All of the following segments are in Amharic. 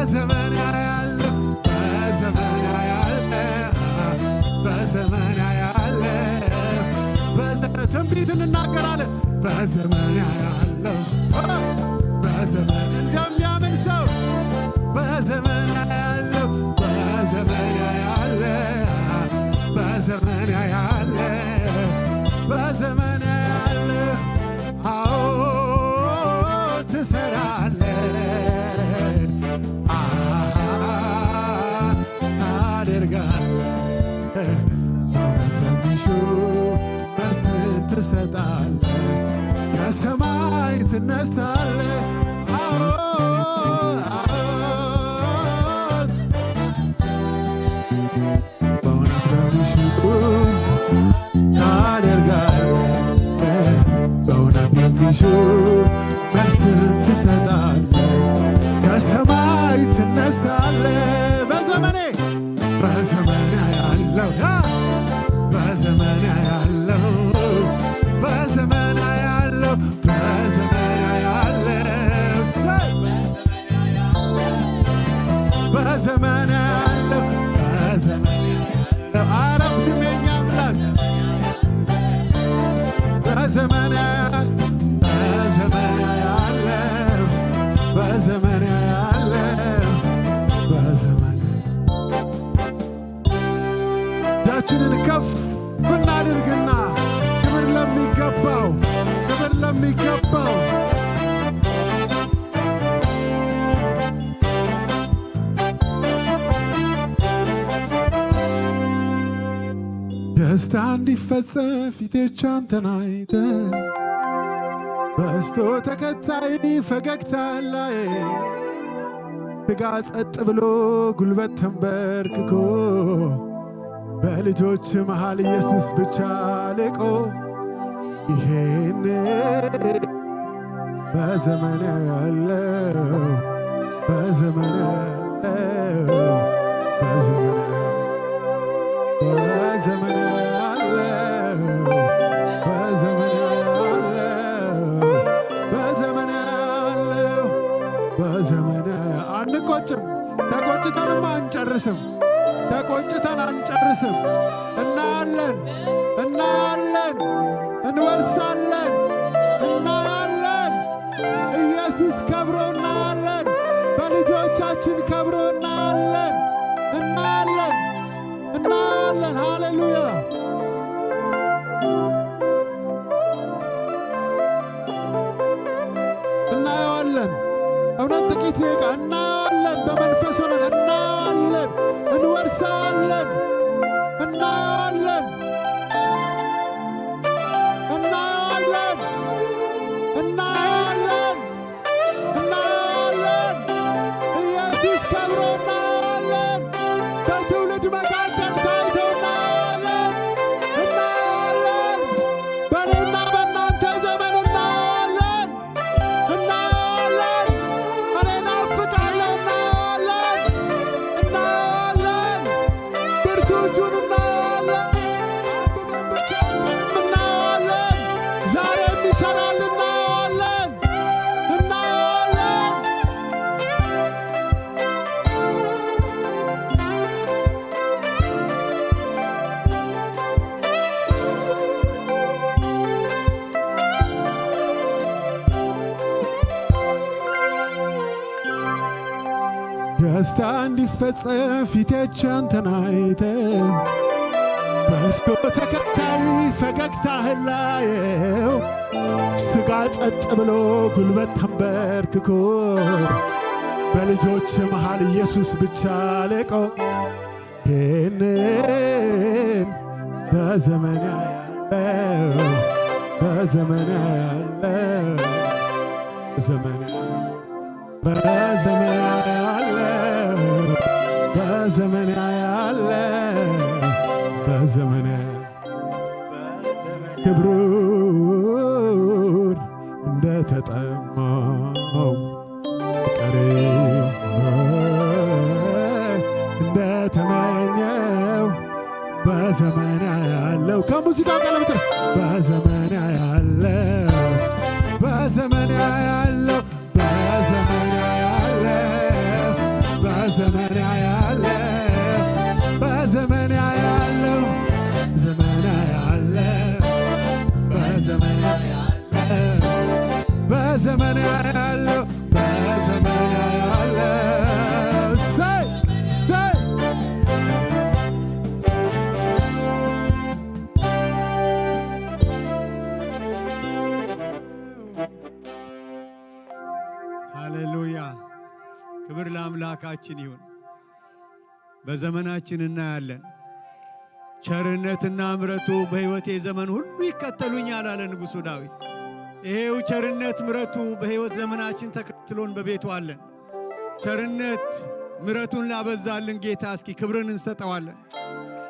በዘመን ያለው በዘመን ያለው በዘመን ያለው ትንቢት እንናገራለን። በዘመን ያለው በዘመን እንደሚያምን ሰው በዘመን ያለው በዘመን ያለው በዘመን ያለው በዘመን ያለው አዎ ትሰራለህ ታደርጋለህ እውነት ለሚሹ መልስን ትሰጣለህ ከሰማይ ትነሳለህ በእውነት ለሚሹ ታደርጋለህ በእውነት ለሚሹ መልስን ትሰጣለህ ከሰማይ ትነሳለህ በዘመኔ በዘመን ያለው በዘመን ያለው በዘመን ያለው በዘመን ያለው በዘመን ያለው በዘመን ያለው አረፍድም የኛ አምላክ በዘመን ያለው በዘመን ያለው በዘመን ያለው በዘመን እጃችንን ከፍ ብናድርግና ክብር ለሚገባው ክብር ለሚገባው ደስታ እንዲፈጸም ፊቶች አንተን አይተው በስቶ ተከታይ ፈገግታ ላይ ሥጋ ጸጥ ብሎ ጉልበት ተንበርክኮ በልጆች መሃል ኢየሱስ ብቻ ልቆ ይሄን በዘመን ያለው በዘመን ያለው በዘመን በዘመን ያለው በዘመን ያለው በዘመን ያለው በዘመን አንቆጭም ተቆጭተንም አንጨርስም ተቆጭተን አንጨርስም እናያለን እናያለን እንወርሳለን እናያለን ኢየሱስ ከብሮ እናያለን በልጆቻችን ከብሮ እናያለን እናያለን እናያለን ሃሌሉያ እናየዋለን እውነት ጥቂት ደቂቃ እናየዋለን በመንፈስ ሆነን እናየዋለን እንወርሳለን እናየዋለን እናየዋለን እናየዋለን እናየዋለን ኢየሱስ ከብሮ እናየዋለን በትውልድ መካከል ታይቶ እናየዋለን እናየዋለን በእኔና በእናንተ ዘመን እናየዋለን እናየዋለን እኔ ናፍቃለሁ እናየዋለን እናየዋለን ብርቱ እጁን እናየዋለን አንዱንም ብቻ እናየዋለን ዛሬም ይሠራል እናየዋለን እናየዋለን ደስታ እንዲፈጸም ፊቶች አንተን አይተው በስቶ ተከታይ ፈገግታህን ላየው ሥጋ ጸጥ ብሎ ጉልበት ተንበርክኮ በልጆች መሃል ኢየሱስ ብቻ ልቆ ይህንን በዘመን ያለው በዘመን ያለው በዘመን በዘመን ያለው በዘመን ያለው በዘመን ክብሩን እንደተጠማው ቀሪ እንደተመኘው በዘመን ያለው ከሙዚቃው ቀለምትር በዘመን ያለው በዘመን ያለው በዘመን ያለው በዘመን ያለው በዘመን ያለው ዘመን ያለው በዘመን ያለው በዘመን ያለው በዘመን ያለው እሰይ እሰይ ሃሌሉያ ክብር ለአምላካችን ይሁን። በዘመናችን እናያለን ቸርነትና ምሕረቱ በሕይወቴ ዘመን ሁሉ ይከተሉኛል አለ ንጉሡ ዳዊት። ይሄው ቸርነት ምሕረቱ በሕይወት ዘመናችን ተከትሎን በቤቱ አለን። ቸርነት ምሕረቱን ላበዛልን ጌታ እስኪ ክብርን እንሰጠዋለን።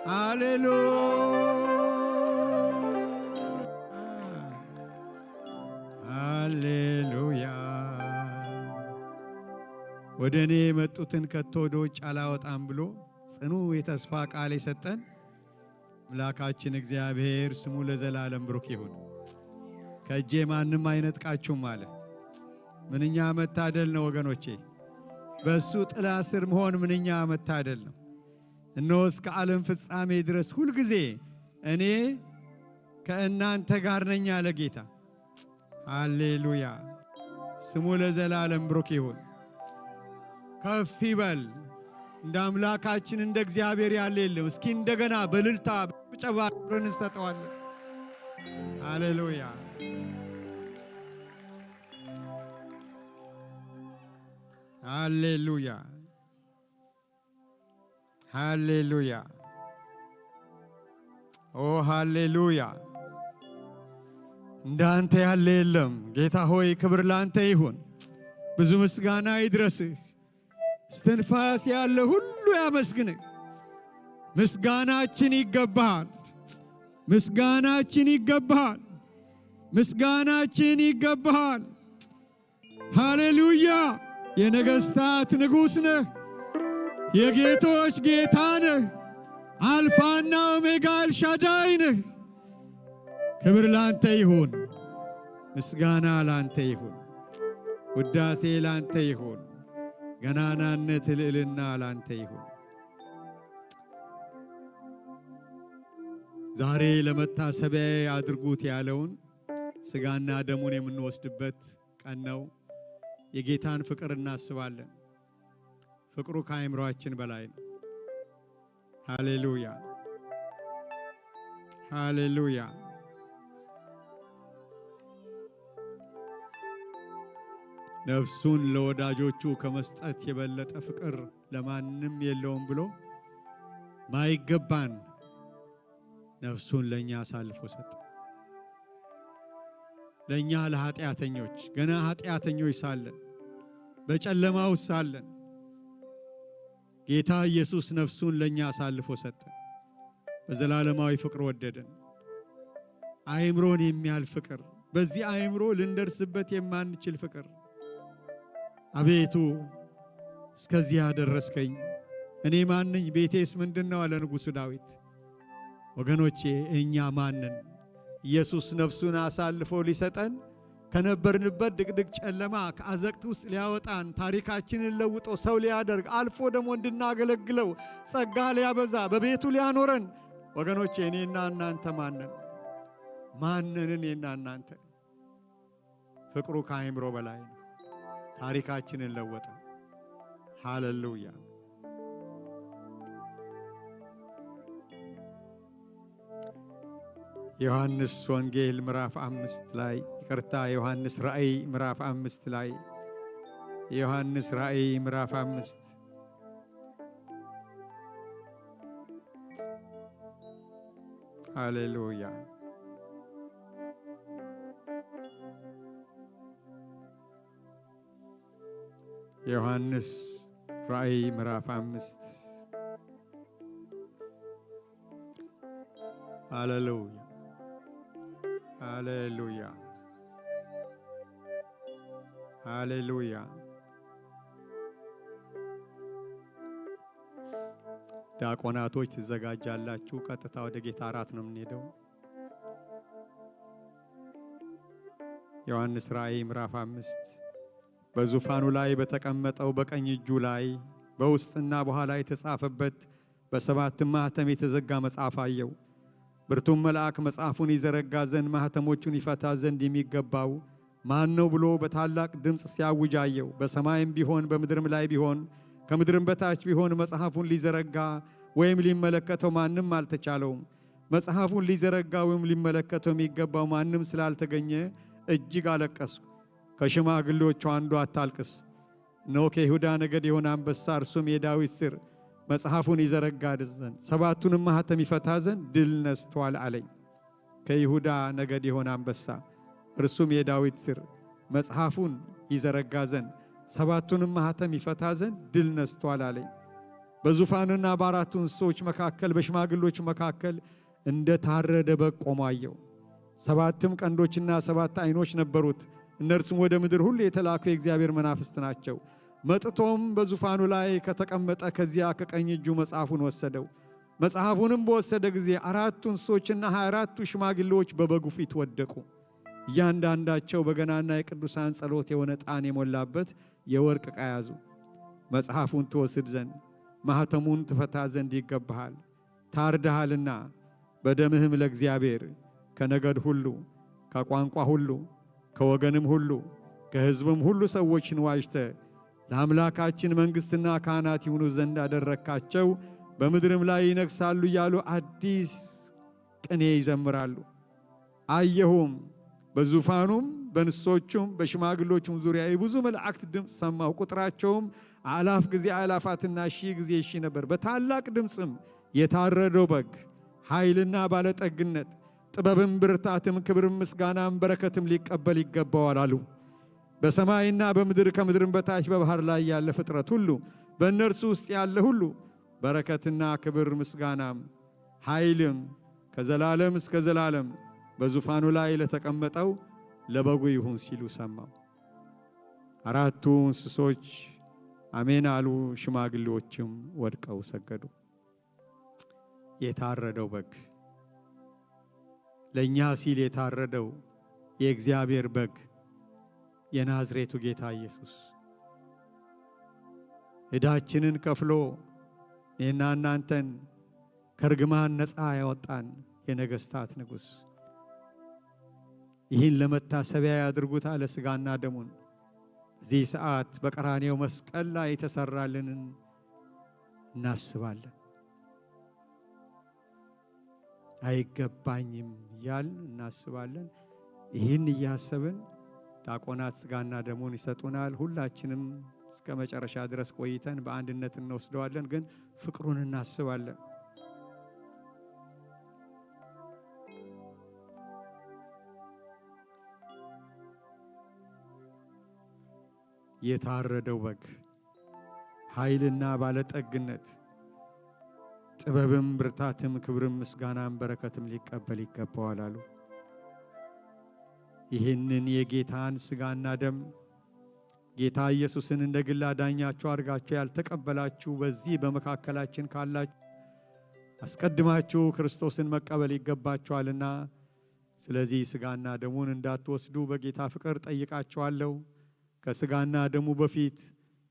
ሃሌሉያ ሃሌሉያ። ወደ እኔ የመጡትን ከቶ ወደ ውጭ አላወጣም ብሎ ጽኑ የተስፋ ቃል የሰጠን አምላካችን እግዚአብሔር ስሙ ለዘላለም ብሩክ ይሁን። ከእጄ ማንም አይነጥቃችሁም አለ። ምንኛ መታደል ነው ወገኖቼ! በሱ ጥላ ስር መሆን ምንኛ መታደል ነው። እነሆ እስከ ዓለም ፍጻሜ ድረስ ሁልጊዜ እኔ ከእናንተ ጋር ነኝ አለ ጌታ። ሃሌሉያ ስሙ ለዘላለም ብሩክ ይሁን። ከፍ ይበል። እንደ አምላካችን እንደ እግዚአብሔር ያለ የለም። እስኪ እንደገና በልልታ በጭብጨባ ክብርን እንሰጠዋለን። ሃሌሉያ ሃሌሉያ ሃሌሉያ ኦ ሃሌሉያ። እንዳንተ ያለ የለም። ጌታ ሆይ ክብር ላንተ ይሁን። ብዙ ምስጋና ይድረስህ። እስትንፋስ ያለ ሁሉ ያመስግንህ። ምስጋናችን ይገባሃል። ምስጋናችን ይገባሃል። ምስጋናችን ይገባሃል። ሃሌሉያ የነገሥታት ንጉሥ ነህ። የጌቶች ጌታ ነህ። አልፋና ኦሜጋ ኤልሻዳይ ነህ። ክብር ላንተ ይሁን። ምስጋና ላንተ ይሁን። ውዳሴ ላንተ ይሁን። ገናናነት ልዕልና ላንተ ይሁን። ዛሬ ለመታሰቢያ አድርጉት ያለውን ሥጋና ደሙን የምንወስድበት ቀን ነው። የጌታን ፍቅር እናስባለን። ፍቅሩ ከአእምሮአችን በላይ ነው። ሃሌሉያ ሃሌሉያ። ነፍሱን ለወዳጆቹ ከመስጠት የበለጠ ፍቅር ለማንም የለውም ብሎ ማይገባን ነፍሱን ለኛ አሳልፎ ሰጠ። ለኛ ለኃጢአተኞች ገና ኃጢአተኞች ሳለን በጨለማው ሳለን ጌታ ኢየሱስ ነፍሱን ለኛ አሳልፎ ሰጠ። በዘላለማዊ ፍቅር ወደደን። አእምሮን የሚያል ፍቅር፣ በዚህ አእምሮ ልንደርስበት የማንችል ፍቅር። አቤቱ እስከዚህ ያደረስከኝ እኔ ማንኝ? ቤቴስ ምንድነው? አለ ንጉሡ ዳዊት። ወገኖቼ እኛ ማንን? ኢየሱስ ነፍሱን አሳልፎ ሊሰጠን ከነበርንበት ድቅድቅ ጨለማ ከአዘቅት ውስጥ ሊያወጣን ታሪካችንን ለውጦ ሰው ሊያደርግ አልፎ ደግሞ እንድናገለግለው ጸጋ ሊያበዛ በቤቱ ሊያኖረን ወገኖቼ እኔና እናንተ ማንን? ማንን? እኔና እናንተ። ፍቅሩ ከአእምሮ በላይ ነው። ታሪካችንን ለወጠ። ሃሌሉያ ዮሐንስ ወንጌል ምዕራፍ 5 ላይ ይቅርታ፣ ዮሐንስ ራእይ ምዕራፍ 5 ላይ ዮሐንስ ራእይ ምዕራፍ 5 ሃሌሉያ ዮሐንስ ራእይ ምዕራፍ 5 ሃሌሉያ ሃሌሉያ ሃሌሉያ። ዲያቆናቶች ትዘጋጃላችሁ። ቀጥታ ወደ ጌታ እራት ነው የምንሄደው። ዮሐንስ ራእይ ምዕራፍ 5 በዙፋኑ ላይ በተቀመጠው በቀኝ እጁ ላይ በውስጥና በኋላ የተጻፈበት በሰባትም ማኅተም የተዘጋ መጽሐፍ አየው። ብርቱም መልአክ መጽሐፉን ይዘረጋ ዘንድ ማኅተሞቹን ይፈታ ዘንድ የሚገባው ማን ነው ብሎ በታላቅ ድምፅ ሲያውጅ አየው። በሰማይም ቢሆን በምድርም ላይ ቢሆን ከምድርም በታች ቢሆን መጽሐፉን ሊዘረጋ ወይም ሊመለከተው ማንም አልተቻለውም። መጽሐፉን ሊዘረጋ ወይም ሊመለከተው የሚገባው ማንም ስላልተገኘ እጅግ አለቀስኩ። ከሽማግሌዎቹ አንዱ አታልቅስ፣ እነሆ ከይሁዳ ነገድ የሆነ አንበሳ እርሱም የዳዊት ሥር መጽሐፉን ይዘረጋ ዘንድ ሰባቱንም ማኅተም ይፈታ ዘንድ ድል ነስቶአል አለኝ። ከይሁዳ ነገድ የሆነ አንበሳ እርሱም የዳዊት ሥር መጽሐፉን ይዘረጋ ዘንድ ሰባቱንም ማኅተም ይፈታ ዘንድ ድል ነስቶአል አለኝ። በዙፋንና በአራቱ እንስሶች መካከል በሽማግሎች መካከል እንደ ታረደ በግ ቆሞ አየሁ። ሰባትም ቀንዶችና ሰባት ዓይኖች ነበሩት። እነርሱም ወደ ምድር ሁሉ የተላኩ የእግዚአብሔር መናፍስት ናቸው። መጥቶም በዙፋኑ ላይ ከተቀመጠ ከዚያ ከቀኝ እጁ መጽሐፉን ወሰደው። መጽሐፉንም በወሰደ ጊዜ አራቱ እንስሶችና 24ቱ ሽማግሌዎች በበጉ ፊት ወደቁ። እያንዳንዳቸው በገናና የቅዱሳን ጸሎት የሆነ ዕጣን የሞላበት የወርቅ ዕቃ ያዙ። መጽሐፉን ትወስድ ዘንድ ማኅተሙን ትፈታ ዘንድ ይገባሃል፣ ታርደሃልና በደምህም ለእግዚአብሔር ከነገድ ሁሉ ከቋንቋ ሁሉ ከወገንም ሁሉ ከሕዝብም ሁሉ ሰዎችን ዋጅተ ለአምላካችን መንግሥትና ካህናት ይሆኑ ዘንድ አደረግካቸው፣ በምድርም ላይ ይነግሣሉ እያሉ አዲስ ቅኔ ይዘምራሉ። አየሁም፣ በዙፋኑም በእንስሶቹም በሽማግሎቹም ዙሪያ የብዙ መላእክት ድምፅ ሰማሁ። ቁጥራቸውም አላፍ ጊዜ አላፋትና ሺህ ጊዜ ሺህ ነበር። በታላቅ ድምፅም የታረደው በግ ኃይልና ባለጠግነት፣ ጥበብም፣ ብርታትም፣ ክብርም፣ ምስጋናም በረከትም ሊቀበል ይገባዋል አሉ። በሰማይና በምድር ከምድርም በታች በባህር ላይ ያለ ፍጥረት ሁሉ በእነርሱ ውስጥ ያለ ሁሉ በረከትና ክብር ምስጋናም ኃይልም ከዘላለም እስከ ዘላለም በዙፋኑ ላይ ለተቀመጠው ለበጉ ይሁን ሲሉ ሰማው። አራቱ እንስሶች አሜን አሉ። ሽማግሌዎችም ወድቀው ሰገዱ። የታረደው በግ ለእኛ ሲል የታረደው የእግዚአብሔር በግ የናዝሬቱ ጌታ ኢየሱስ ዕዳችንን ከፍሎ እኔና እናንተን ከርግማን ነፃ ያወጣን የነገሥታት ንጉሥ ይህን ለመታሰቢያ ያድርጉት አለ ሥጋና ደሙን። በዚህ ሰዓት በቀራኔው መስቀል ላይ የተሰራልንን እናስባለን። አይገባኝም እያልን እናስባለን። ይህን እያሰብን ዲያቆናት ሥጋና ደሙን ይሰጡናል። ሁላችንም እስከ መጨረሻ ድረስ ቆይተን በአንድነት እንወስደዋለን። ግን ፍቅሩን እናስባለን። የታረደው በግ ኃይልና ባለጠግነት፣ ጥበብም፣ ብርታትም፣ ክብርም፣ ምስጋናም በረከትም ሊቀበል ይገባዋል አሉ። ይህንን የጌታን ሥጋና ደም ጌታ ኢየሱስን እንደ ግል አዳኛችሁ አድርጋችሁ ያልተቀበላችሁ በዚህ በመካከላችን ካላችሁ አስቀድማችሁ ክርስቶስን መቀበል ይገባችኋልና ስለዚህ ሥጋና ደሙን እንዳትወስዱ በጌታ ፍቅር ጠይቃችኋለሁ። ከሥጋና ደሙ በፊት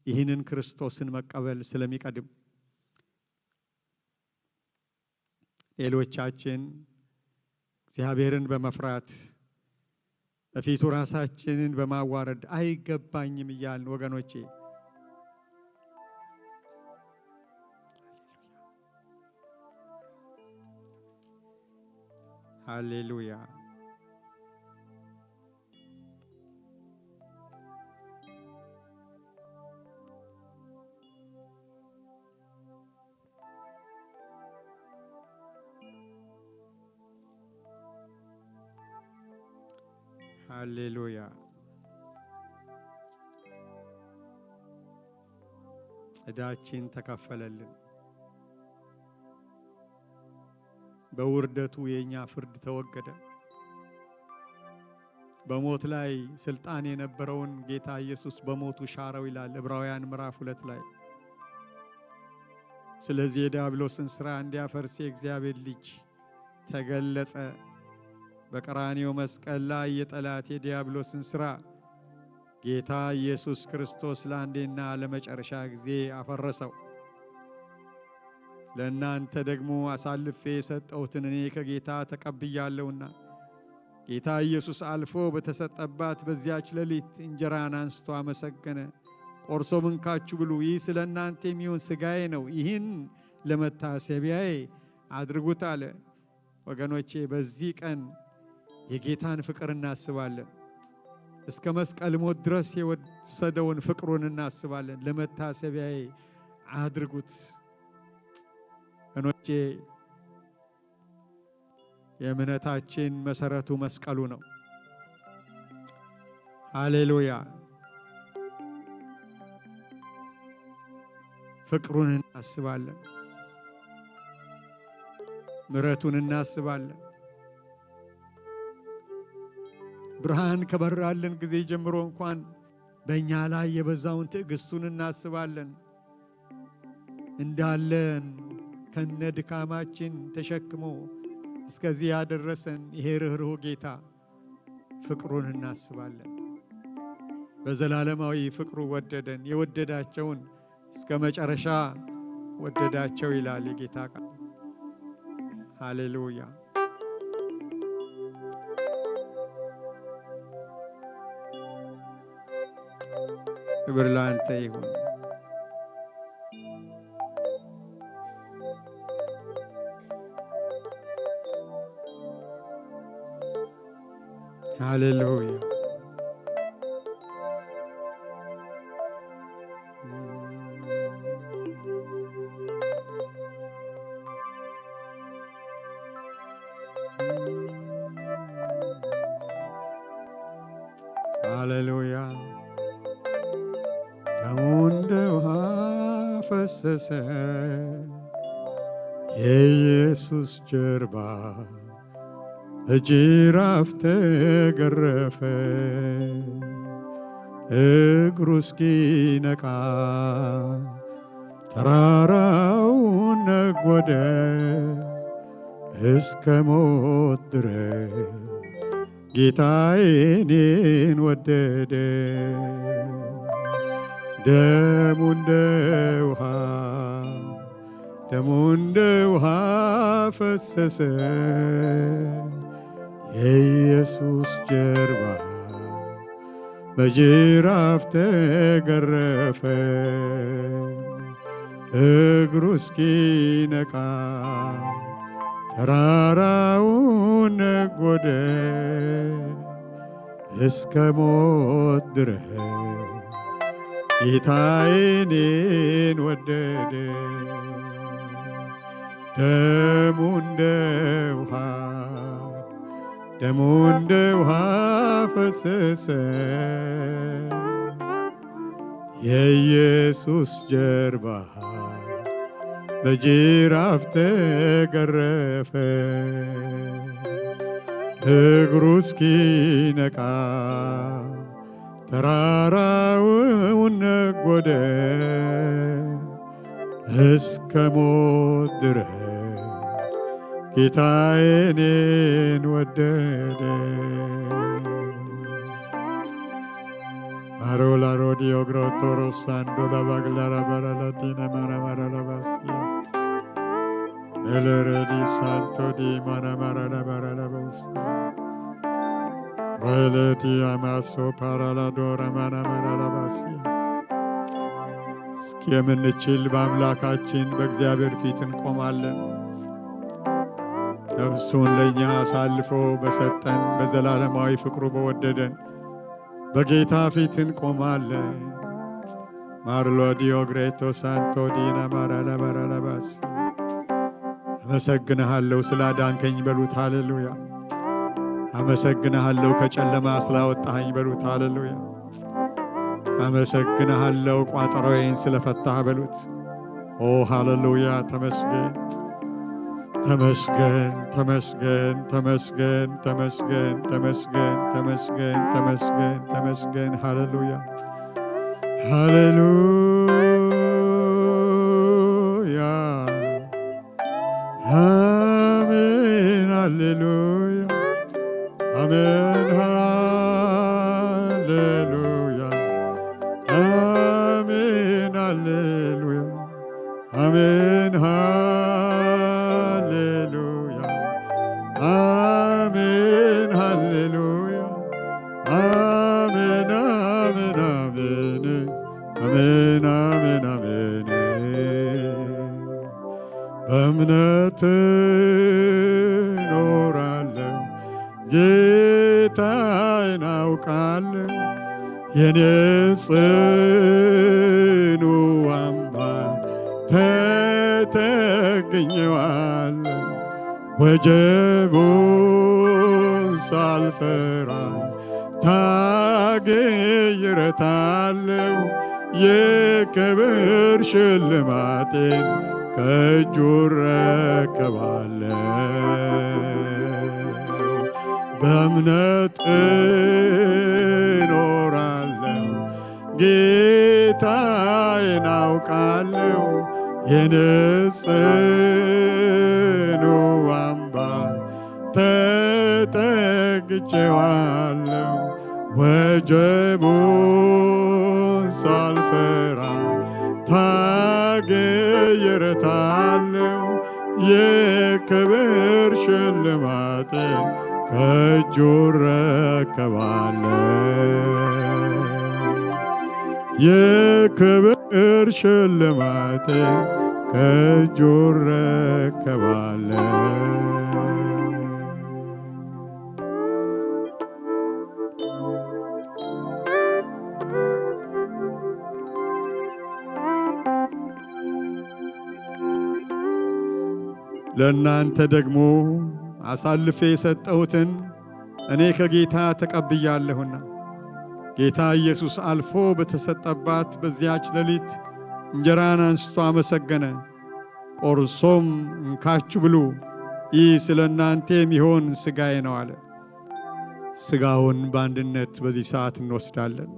ይህንን ክርስቶስን መቀበል ስለሚቀድም ሌሎቻችን እግዚአብሔርን በመፍራት በፊቱ ራሳችንን በማዋረድ አይገባኝም እያልን ወገኖቼ ሃሌሉያ ሃሌሉያ ዕዳችን ተከፈለልን። በውርደቱ የኛ ፍርድ ተወገደ። በሞት ላይ ስልጣን የነበረውን ጌታ ኢየሱስ በሞቱ ሻረው ይላል ዕብራውያን ምዕራፍ 2 ላይ። ስለዚህ የዲያብሎስን ሥራ እንዲያፈርስ የእግዚአብሔር ልጅ ተገለጸ። በቀራንዮ መስቀል ላይ የጠላት የዲያብሎስን ሥራ ጌታ ኢየሱስ ክርስቶስ ለአንዴና ለመጨረሻ ጊዜ አፈረሰው። ለእናንተ ደግሞ አሳልፌ የሰጠሁትን እኔ ከጌታ ተቀብያለሁና ጌታ ኢየሱስ አልፎ በተሰጠባት በዚያች ሌሊት እንጀራን አንስቶ አመሰገነ። ቆርሶም እንካችሁ ብሉ፣ ይህ ስለ እናንተ የሚሆን ሥጋዬ ነው፣ ይህን ለመታሰቢያዬ አድርጉት አለ። ወገኖቼ በዚህ ቀን የጌታን ፍቅር እናስባለን። እስከ መስቀል ሞት ድረስ የወሰደውን ፍቅሩን እናስባለን። ለመታሰቢያዬ አድርጉት። ወገኖቼ የእምነታችን መሰረቱ መስቀሉ ነው። ሃሌሉያ! ፍቅሩን እናስባለን፣ ምሕረቱን እናስባለን። ብርሃን ከበራልን ጊዜ ጀምሮ እንኳን በእኛ ላይ የበዛውን ትዕግስቱን እናስባለን። እንዳለን ከነ ድካማችን ተሸክሞ እስከዚህ ያደረሰን ይሄ ርኅሩህ ጌታ ፍቅሩን እናስባለን። በዘላለማዊ ፍቅሩ ወደደን። የወደዳቸውን እስከ መጨረሻ ወደዳቸው ይላል የጌታ ቃል። ሃሌሉያ! ክብር ላንተ ይሁን። ሃሌሉያ! ሃሌሉያ! ደሙ እንደ ውሃ ፈሰሰ፣ የኢየሱስ ጀርባ በጅራፍ ተገረፈ፣ እግሩ እስኪነቃ ተራራውን ነጎደ፣ እስከ ሞት ድረስ ጌታዬ እኔን ወደደ። ደሙ እንደ ውሃ ፈሰሰ፣ የኢየሱስ ጀርባ በጅራፍ ተገረፈ፣ እግሩ እስኪነቃ ተራራውን ነጎደ፣ እስከ ሞት ድረስ ጌታዬ እኔን ወደደ። ደሙ እንደ ውሃ ፈሰሰ፣ የኢየሱስ ጀርባ በጅራፍ ተገረፈ፣ እግሩ እስኪነቃ ተራራውን ነጎደ፣ እስከ ሞት ድረስ ጌታዬ እኔን ወደደ። አሮላ ሮዲዮ ግሮቶሮ ሳንዶላ ባግላራ ባራላዲና ማራማራላባስያ ኤለሬዲ ሳንቶ ዲ ማናማራላ ባራላባስያ ወለዲ አማሶ ፓራላዶራ ማናማራላባስያ። እስኪ የምንችል በአምላካችን በእግዚአብሔር ፊት እንቆማለን። ነፍሱን ለእኛ አሳልፎ በሰጠን በዘላለማዊ ፍቅሩ በወደደን በጌታ ፊት እንቆማለን። ማርሎ ዲዮ ግሬቶ ሳንቶ ዲና ማራላ ባራላባስ። አመሰግንሃለሁ ስላዳንከኝ በሉት ሃሌሉያ። አመሰግንሃለሁ ከጨለማ ስላወጣኸኝ በሉት ሃሌሉያ። አመሰግንሃለሁ ቋጠሮዬን ስለፈታህ በሉት ኦ ሃሌሉያ። ተመስገን ተመስገን ተመስገን ተመስገን ተመስገን ተመስገን ተመስገን ተመስገን ተመስገን። ሃሌሉያ ሃሌሉያ አሜን ሃሌሉያ አሜን ሃሌሉያ አሜን ሃሌሉያ አሜን ሃሌሉያ አሜን አሜን አሜን አሜን አሜን አሜን በእምነት እኖራለሁ ጌታዬን አውቃለሁ የኔ ጽኑ አምባ ተተግኘዋለሁ ወጀቡን ሳልፈራ ታግዬረታለሁ የክብር ሽልማቴን ከእጁ እረከባለሁ በእምነት እኖራለሁ ጌታዬን አውቃለሁ የኔ ጽኑ አምባ ተጠግቼዋለሁ ወጀቡን ሳልፈራ ታግዬረታለሁ የክብር ሽልማቴን ከእጁ እረከባለሁ የክብር ሽልማቴን ከእጁ እረከባለሁ ለእናንተ ደግሞ አሳልፌ የሰጠሁትን እኔ ከጌታ ተቀብያለሁና ጌታ ኢየሱስ አልፎ በተሰጠባት በዚያች ሌሊት እንጀራን አንስቶ አመሰገነ፣ ቆርሶም እንካችሁ ብሉ፣ ይህ ስለ እናንተ የሚሆን ሥጋዬ ነው አለ። ሥጋውን በአንድነት በዚህ ሰዓት እንወስዳለን።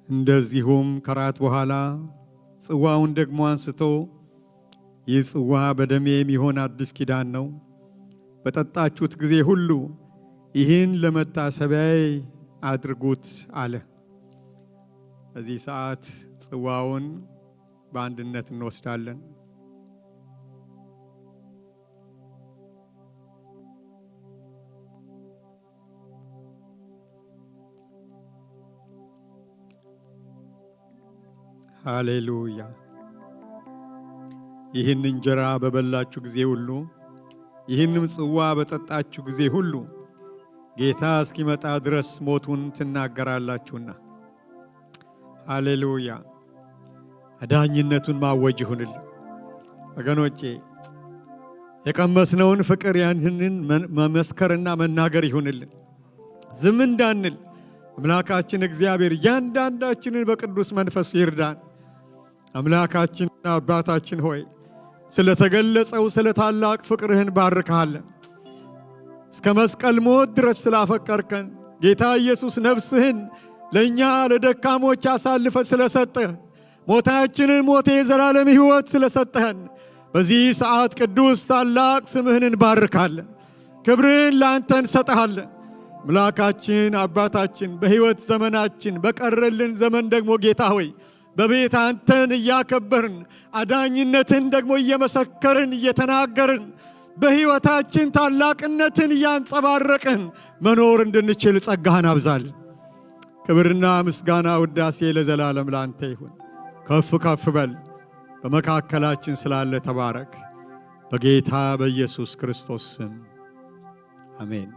እንደዚሁም ከራት በኋላ ጽዋውን ደግሞ አንስቶ ይህ ጽዋ በደሜ የሚሆን አዲስ ኪዳን ነው፣ በጠጣችሁት ጊዜ ሁሉ ይህን ለመታሰቢያዬ አድርጉት አለ። በዚህ ሰዓት ጽዋውን በአንድነት እንወስዳለን። ሃሌሉያ። ይህን እንጀራ በበላችሁ ጊዜ ሁሉ ይህንም ጽዋ በጠጣችሁ ጊዜ ሁሉ ጌታ እስኪመጣ ድረስ ሞቱን ትናገራላችሁና። ሃሌሉያ። አዳኝነቱን ማወጅ ይሁንልን ወገኖቼ። የቀመስነውን ፍቅር ያንንን መመስከርና መናገር ይሁንልን። ዝም እንዳንል አምላካችን እግዚአብሔር እያንዳንዳችንን በቅዱስ መንፈሱ ይርዳን። አምላካችንና አባታችን ሆይ ስለተገለጸው ስለ ታላቅ ፍቅርህን ባርካለን። እስከ መስቀል ሞት ድረስ ስላፈቀርከን ጌታ ኢየሱስ ነፍስህን ለእኛ ለደካሞች አሳልፈ ስለሰጠህ ሞታችንን ሞተ የዘላለም ሕይወት ስለሰጠህን በዚህ ሰዓት ቅዱስ ታላቅ ስምህን እንባርካለን። ክብርን ለአንተ እንሰጠሃለን። አምላካችን አባታችን በሕይወት ዘመናችን በቀረልን ዘመን ደግሞ ጌታ ሆይ በቤት አንተን እያከበርን አዳኝነትን ደግሞ እየመሰከርን እየተናገርን በሕይወታችን ታላቅነትን እያንጸባረቅን መኖር እንድንችል ጸጋህን አብዛል። ክብርና ምስጋና ውዳሴ ለዘላለም ላንተ ይሁን። ከፍ ከፍ በል። በመካከላችን ስላለ ተባረክ። በጌታ በኢየሱስ ክርስቶስ ስም አሜን።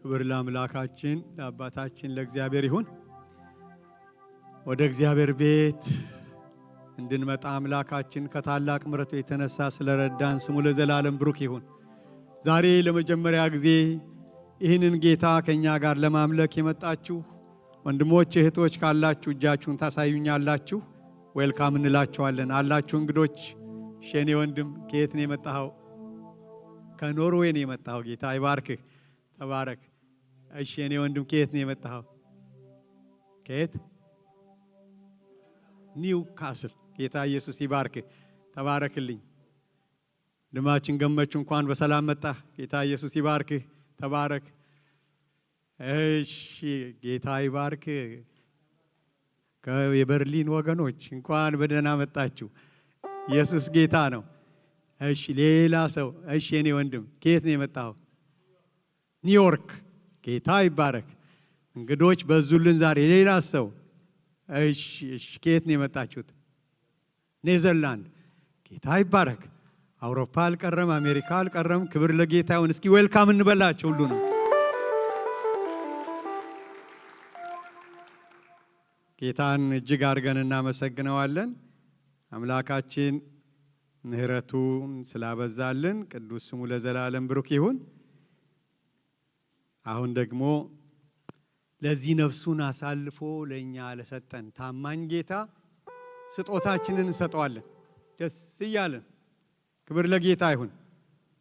ክብር ለአምላካችን ለአባታችን ለእግዚአብሔር ይሁን። ወደ እግዚአብሔር ቤት እንድንመጣ አምላካችን ከታላቅ ምሕረቱ የተነሳ ስለረዳን ስሙ ለዘላለም ብሩክ ይሁን። ዛሬ ለመጀመሪያ ጊዜ ይህንን ጌታ ከኛ ጋር ለማምለክ የመጣችሁ ወንድሞች እህቶች ካላችሁ እጃችሁን ታሳዩኛላችሁ። ዌልካም እንላችኋለን። አላችሁ እንግዶች። ሸኔ ወንድም ከየት ነው የመጣኸው? ከኖርዌይ ነው የመጣኸው። ጌታ ይባርክህ፣ ተባረክ። እሺ የኔ ወንድም ከየት ነው የመጣኸው? ከየት? ኒውካስል። ጌታ ኢየሱስ ይባርክህ፣ ተባረክልኝ። ወንድማችን ገመቹ እንኳን በሰላም መጣህ። ጌታ ኢየሱስ ይባርክህ፣ ተባረክ። እሺ ጌታ ይባርክህ። የበርሊን ወገኖች እንኳን በደህና መጣችሁ። ኢየሱስ ጌታ ነው። እሺ ሌላ ሰው? እሺ የኔ ወንድም ከየት ነው የመጣኸው? ኒውዮርክ። ጌታ ይባረክ። እንግዶች በዙልን ዛሬ። ሌላ ሰው? እሺ ከየት ነው የመጣችሁት? ኔዘርላንድ። ጌታ ይባረክ። አውሮፓ አልቀረም፣ አሜሪካ አልቀረም። ክብር ለጌታ ይሁን። እስኪ ዌልካም እንበላቸው ሁሉ ነው። ጌታን እጅግ አድርገን እናመሰግነዋለን። አምላካችን ምሕረቱን ስላበዛልን ቅዱስ ስሙ ለዘላለም ብሩክ ይሁን። አሁን ደግሞ ለዚህ ነፍሱን አሳልፎ ለኛ ለሰጠን ታማኝ ጌታ ስጦታችንን እንሰጠዋለን ደስ እያለን። ክብር ለጌታ ይሁን።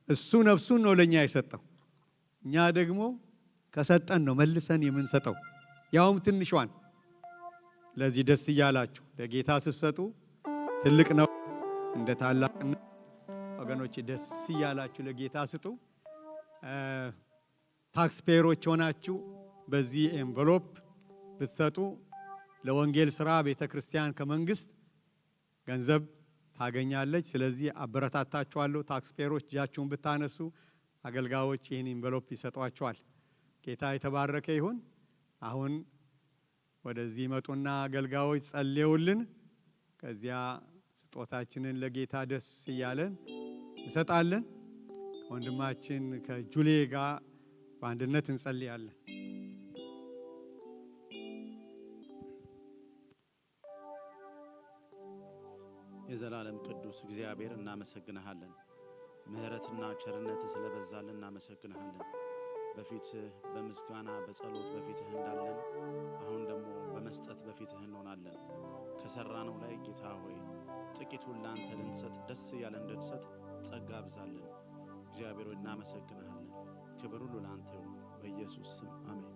እሱ ነፍሱን ነው ለኛ የሰጠው። እኛ ደግሞ ከሰጠን ነው መልሰን የምንሰጠው፣ ያውም ትንሿን። ለዚህ ደስ እያላችሁ ለጌታ ስትሰጡ ትልቅ ነው እንደ ታላቅነት። ወገኖች ደስ እያላችሁ ለጌታ ስጡ። ታክስ ፔየሮች ሆናችሁ በዚህ ኤንቨሎፕ ብትሰጡ ለወንጌል ስራ ቤተክርስቲያን ከመንግስት ገንዘብ ታገኛለች። ስለዚህ አበረታታችኋለሁ። ታክስ ፔየሮች እጃችሁን ብታነሱ አገልጋዮች ይህን ኤንቨሎፕ ይሰጧችኋል። ጌታ የተባረከ ይሁን። አሁን ወደዚህ መጡና አገልጋዮች ጸልየውልን ከዚያ ስጦታችንን ለጌታ ደስ እያለን እንሰጣለን። ወንድማችን ከጁሌ ጋር በአንድነት እንጸልያለን። የዘላለም ቅዱስ እግዚአብሔር እናመሰግንሃለን። ምሕረትና ቸርነት ስለበዛልን እናመሰግንሃለን። በፊትህ በምስጋና በጸሎት በፊትህ እንዳለን አሁን ደግሞ በመስጠት በፊትህ እንሆናለን። ከሰራነው ላይ ጌታ ሆይ ጥቂቱን ላንተ ልንሰጥ ደስ እያለ እንድንሰጥ ጸጋ አብዛልን። እግዚአብሔር ሆይ እናመሰግንሃለን። ክብር ሁሉ ላንተ ይሁን፣ በኢየሱስ ስም አሜን።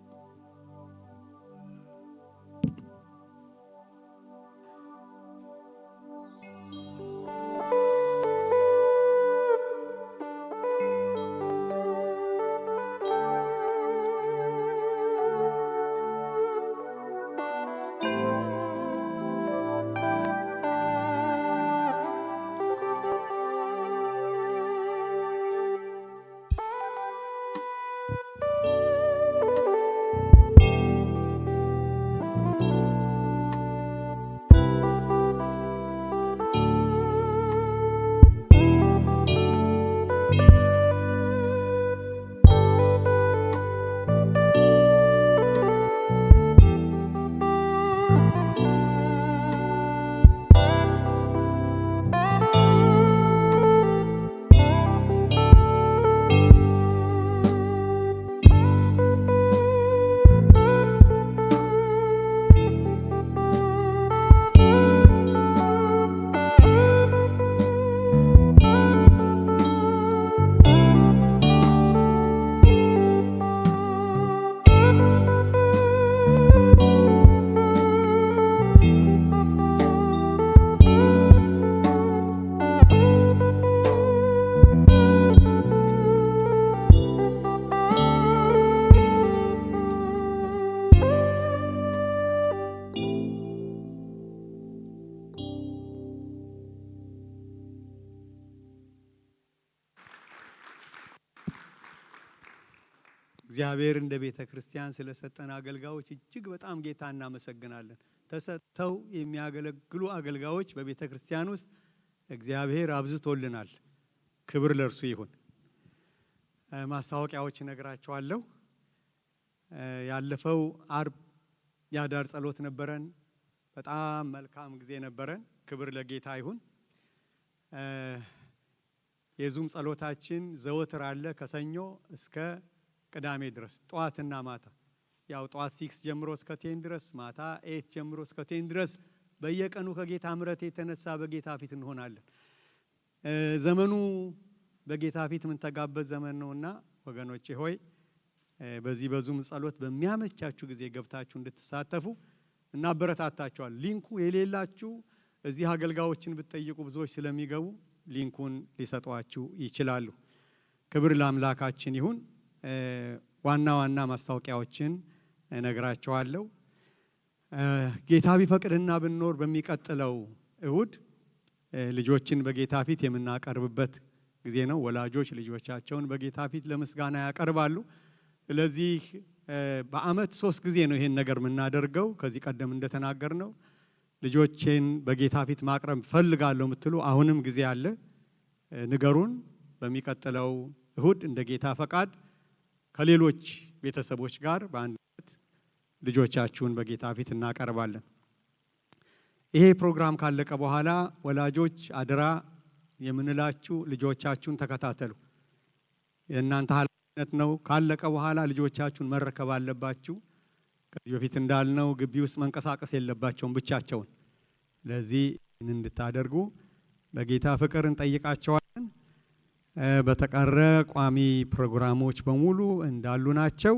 እግዚአብሔር እንደ ቤተ ክርስቲያን ስለሰጠን አገልጋዮች እጅግ በጣም ጌታ እናመሰግናለን። ተሰጥተው የሚያገለግሉ አገልጋዮች በቤተ ክርስቲያን ውስጥ እግዚአብሔር አብዝቶልናል። ክብር ለእርሱ ይሁን። ማስታወቂያዎች እነግራችኋለሁ። ያለፈው አርብ ያዳር ጸሎት ነበረን። በጣም መልካም ጊዜ ነበረን። ክብር ለጌታ ይሁን። የዙም ጸሎታችን ዘወትር አለ ከሰኞ እስከ ቅዳሜ ድረስ ጠዋትና ማታ። ያው ጠዋት 6 ጀምሮ እስከ 10 ድረስ፣ ማታ 8 ጀምሮ እስከ 10 ድረስ በየቀኑ ከጌታ ምሕረት የተነሳ በጌታ ፊት እንሆናለን። ዘመኑ በጌታ ፊት ምን ተጋበዝ ዘመን ነውና ወገኖቼ ሆይ በዚህ በዙም ጸሎት በሚያመቻችሁ ጊዜ ገብታችሁ እንድትሳተፉ እናበረታታችኋል። ሊንኩ የሌላችሁ እዚህ አገልጋዮችን ብትጠይቁ ብዙዎች ስለሚገቡ ሊንኩን ሊሰጧችሁ ይችላሉ። ክብር ለአምላካችን ይሁን። ዋና ዋና ማስታወቂያዎችን እነግራችኋለሁ። ጌታ ቢፈቅድና ብንኖር በሚቀጥለው እሁድ ልጆችን በጌታ ፊት የምናቀርብበት ጊዜ ነው። ወላጆች ልጆቻቸውን በጌታ ፊት ለምስጋና ያቀርባሉ። ስለዚህ በአመት 3 ጊዜ ነው ይሄን ነገር የምናደርገው። ከዚህ ቀደም እንደተናገርነው ልጆችን በጌታ ፊት ማቅረብ ፈልጋለሁ የምትሉ አሁንም ጊዜ አለ። ንገሩን። በሚቀጥለው እሁድ እንደ ጌታ ፈቃድ ከሌሎች ቤተሰቦች ጋር በአንድነት ልጆቻችሁን በጌታ ፊት እናቀርባለን። ይሄ ፕሮግራም ካለቀ በኋላ ወላጆች አደራ የምንላችሁ ልጆቻችሁን ተከታተሉ። የእናንተ ኃላፊነት ነው። ካለቀ በኋላ ልጆቻችሁን መረከብ አለባችሁ። ከዚህ በፊት እንዳልነው ግቢ ውስጥ መንቀሳቀስ የለባቸውም ብቻቸውን። ለዚህ እንድታደርጉ በጌታ ፍቅር እንጠይቃቸዋለን። በተቀረ ቋሚ ፕሮግራሞች በሙሉ እንዳሉ ናቸው።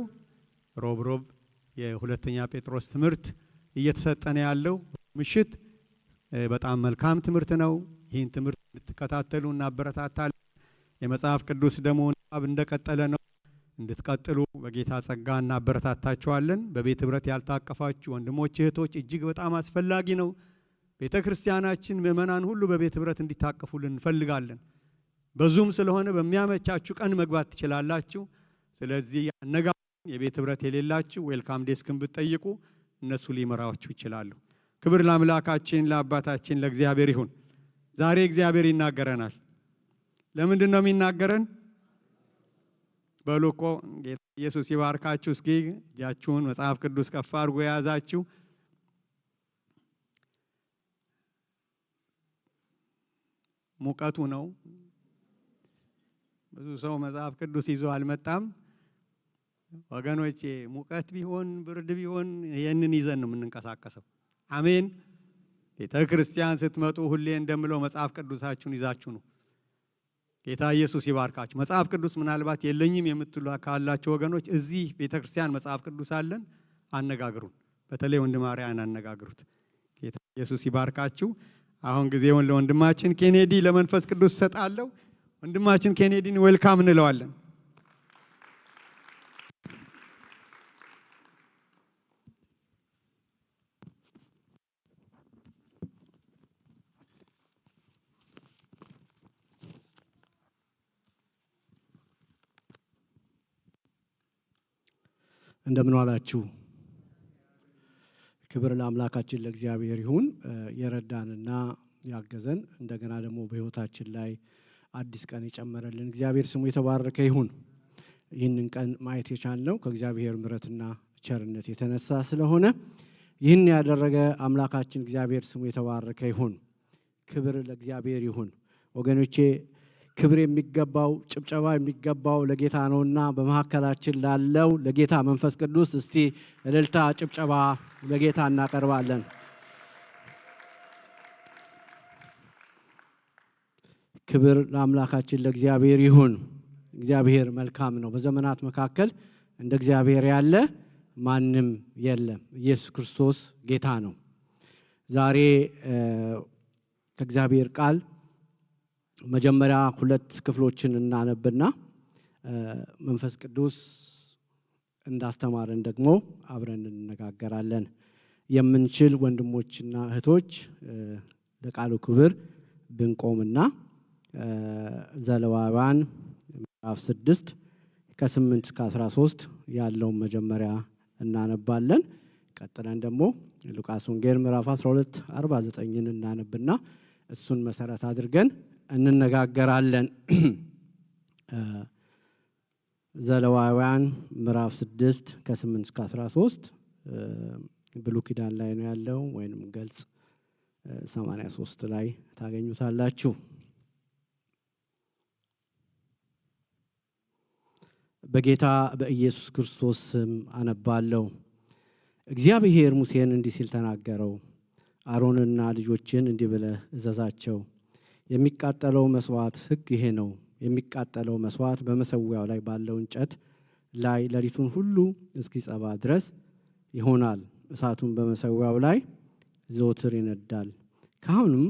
ሮብ ሮብ የሁለተኛ ጴጥሮስ ትምህርት እየተሰጠነ ያለው ምሽት በጣም መልካም ትምህርት ነው። ይህን ትምህርት እንድትከታተሉ እናበረታታለን። የመጽሐፍ ቅዱስ ደግሞ ንባብ እንደቀጠለ ነው። እንድትቀጥሉ በጌታ ጸጋ እናበረታታችኋለን። በቤት ህብረት ያልታቀፋችሁ ወንድሞች እህቶች እጅግ በጣም አስፈላጊ ነው። ቤተ ክርስቲያናችን ምእመናን ሁሉ በቤት ህብረት እንዲታቀፉልን እንፈልጋለን። በዙም ስለሆነ በሚያመቻችሁ ቀን መግባት ትችላላችሁ። ስለዚህ የቤት ህብረት የሌላችሁ ዌልካም ዴስክን ብትጠይቁ እነሱ ሊመራችሁ ይችላሉ። ክብር ለአምላካችን ለአባታችን ለእግዚአብሔር ይሁን። ዛሬ እግዚአብሔር ይናገረናል። ለምንድን ነው የሚናገረን? በሉኮ ጌታ ኢየሱስ ይባርካችሁ። እስኪ እጃችሁን መጽሐፍ ቅዱስ ከፍ አድርጎ የያዛችሁ ሙቀቱ ነው። ብዙ ሰው መጽሐፍ ቅዱስ ይዞ አልመጣም። ወገኖቼ ሙቀት ቢሆን ብርድ ቢሆን ይህንን ይዘን ነው የምንንቀሳቀሰው። አሜን። ቤተ ክርስቲያን ስትመጡ ሁሌ እንደምለው መጽሐፍ ቅዱሳችሁን ይዛችሁ ነው። ጌታ ኢየሱስ ይባርካችሁ። መጽሐፍ ቅዱስ ምናልባት የለኝም የምትሉ ካላችሁ ወገኖች እዚህ ቤተ ክርስቲያን መጽሐፍ ቅዱስ አለን። አነጋግሩን። በተለይ ወንድም ማርያን አነጋግሩት። ጌታ ኢየሱስ ይባርካችሁ። አሁን ጊዜውን ለወንድማችን ኬኔዲ ለመንፈስ ቅዱስ ሰጣለሁ። ወንድማችን ኬኔዲን ዌልካም እንለዋለን። እንደምን ዋላችሁ። ክብር ለአምላካችን ለእግዚአብሔር ይሁን። የረዳንና ያገዘን እንደገና ደግሞ በህይወታችን ላይ አዲስ ቀን የጨመረልን እግዚአብሔር ስሙ የተባረከ ይሁን። ይህንን ቀን ማየት የቻልነው ከእግዚአብሔር ምሕረትና ቸርነት የተነሳ ስለሆነ ይህን ያደረገ አምላካችን እግዚአብሔር ስሙ የተባረከ ይሁን። ክብር ለእግዚአብሔር ይሁን። ወገኖቼ ክብር የሚገባው ጭብጨባ የሚገባው ለጌታ ነውና በመካከላችን ላለው ለጌታ መንፈስ ቅዱስ እስቲ እልልታ ጭብጨባ ለጌታ እናቀርባለን። ክብር ለአምላካችን ለእግዚአብሔር ይሁን። እግዚአብሔር መልካም ነው። በዘመናት መካከል እንደ እግዚአብሔር ያለ ማንም የለም። ኢየሱስ ክርስቶስ ጌታ ነው። ዛሬ ከእግዚአብሔር ቃል መጀመሪያ 2 ክፍሎችን እናነብና መንፈስ ቅዱስ እንዳስተማረን ደግሞ አብረን እንነጋገራለን። የምንችል ወንድሞችና እህቶች ለቃሉ ክብር ብንቆምና ዘሌዋውያን ምዕራፍ 6 ከ8 እስከ 13 ያለውን መጀመሪያ እናነባለን። ቀጥለን ደግሞ ሉቃስ ወንጌል ምዕራፍ 12 49ን እናነብና እሱን መሰረት አድርገን እንነጋገራለን። ዘሌዋውያን ምዕራፍ 6 ከ8 እስከ 13 ብሉይ ኪዳን ላይ ነው ያለው ወይንም ገልጽ 83 ላይ ታገኙታላችሁ። በጌታ በኢየሱስ ክርስቶስ ስም አነባለሁ። እግዚአብሔር ሙሴን እንዲህ ሲል ተናገረው። አሮንና ልጆችን እንዲህ ብለህ እዘዛቸው፣ የሚቃጠለው መስዋዕት ሕግ ይሄ ነው። የሚቃጠለው መስዋዕት በመሰዊያው ላይ ባለው እንጨት ላይ ሌሊቱን ሁሉ እስኪጸባ ድረስ ይሆናል። እሳቱን በመሰዊያው ላይ ዘወትር ይነዳል። ካህኑም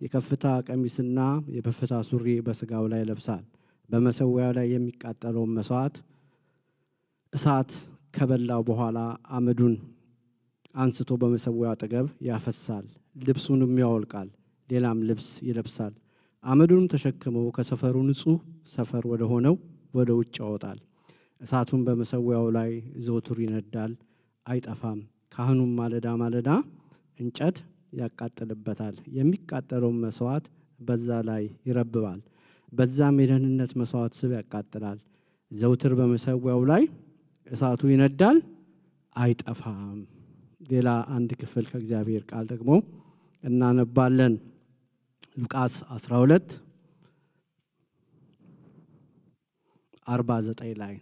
የከፍታ ቀሚስና የበፍታ ሱሪ በስጋው ላይ ለብሳል። በመሰዊያው ላይ የሚቃጠለውን መስዋዕት እሳት ከበላው በኋላ አመዱን አንስቶ በመሰዊያው አጠገብ ያፈሳል። ልብሱንም ያወልቃል፣ ሌላም ልብስ ይለብሳል። አመዱንም ተሸክመው ከሰፈሩ ንጹሕ ሰፈር ወደ ሆነው ወደ ውጭ ያወጣል። እሳቱን በመሰዊያው ላይ ዘወትር ይነዳል፣ አይጠፋም። ካህኑም ማለዳ ማለዳ እንጨት ያቃጥልበታል፣ የሚቃጠለውን መስዋዕት በዛ ላይ ይረብባል። በዛም የደህንነት መስዋዕት ስብ ያቃጥላል። ዘውትር በመሰዊያው ላይ እሳቱ ይነዳል፣ አይጠፋም። ሌላ አንድ ክፍል ከእግዚአብሔር ቃል ደግሞ እናነባለን። ሉቃስ 12:49 ላይ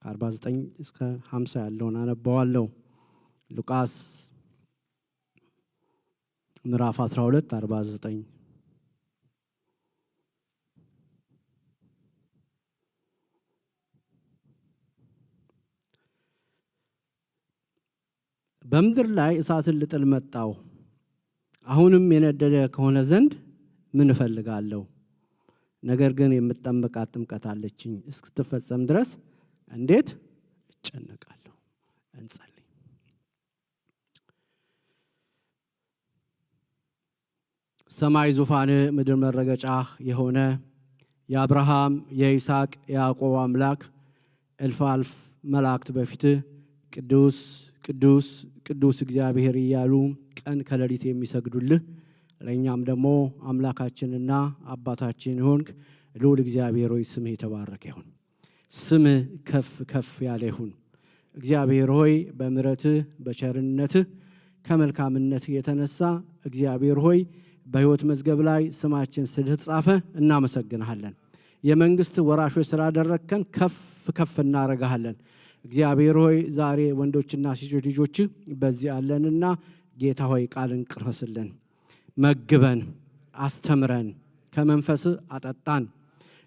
49 እስከ 50 ያለውን አነባዋለሁ። ሉቃስ ምዕራፍ 12:49 በምድር ላይ እሳትን ልጥል መጣው፣ አሁንም የነደደ ከሆነ ዘንድ ምን እፈልጋለሁ? ነገር ግን የምጠመቃት ጥምቀት አለችኝ፣ እስክትፈጸም ድረስ እንዴት እጨነቃለሁ? እንጸልይ። ሰማይ ዙፋን ምድር መረገጫ የሆነ የአብርሃም የይስሐቅ የያዕቆብ አምላክ እልፍ አልፍ መላእክት በፊት ቅዱስ ቅዱስ ቅዱስ እግዚአብሔር እያሉ ቀን ከሌሊት የሚሰግዱልህ ለእኛም ደግሞ አምላካችንና አባታችን ይሆንክ ልዑል እግዚአብሔር ሆይ ስምህ የተባረከ ይሁን። ስምህ ከፍ ከፍ ያለ ይሁን። እግዚአብሔር ሆይ በምሕረትህ በቸርነትህ ከመልካምነትህ የተነሳ እግዚአብሔር ሆይ በሕይወት መዝገብ ላይ ስማችን ስለተጻፈ እናመሰግንሃለን። የመንግስት ወራሾች ስላደረግከን ከፍ ከፍ እናረጋሃለን። እግዚአብሔር ሆይ ዛሬ ወንዶችና ሴቶች ልጆች በዚህ አለንና ጌታ ሆይ ቃልን ቅረስልን፣ መግበን፣ አስተምረን፣ ከመንፈስ አጠጣን።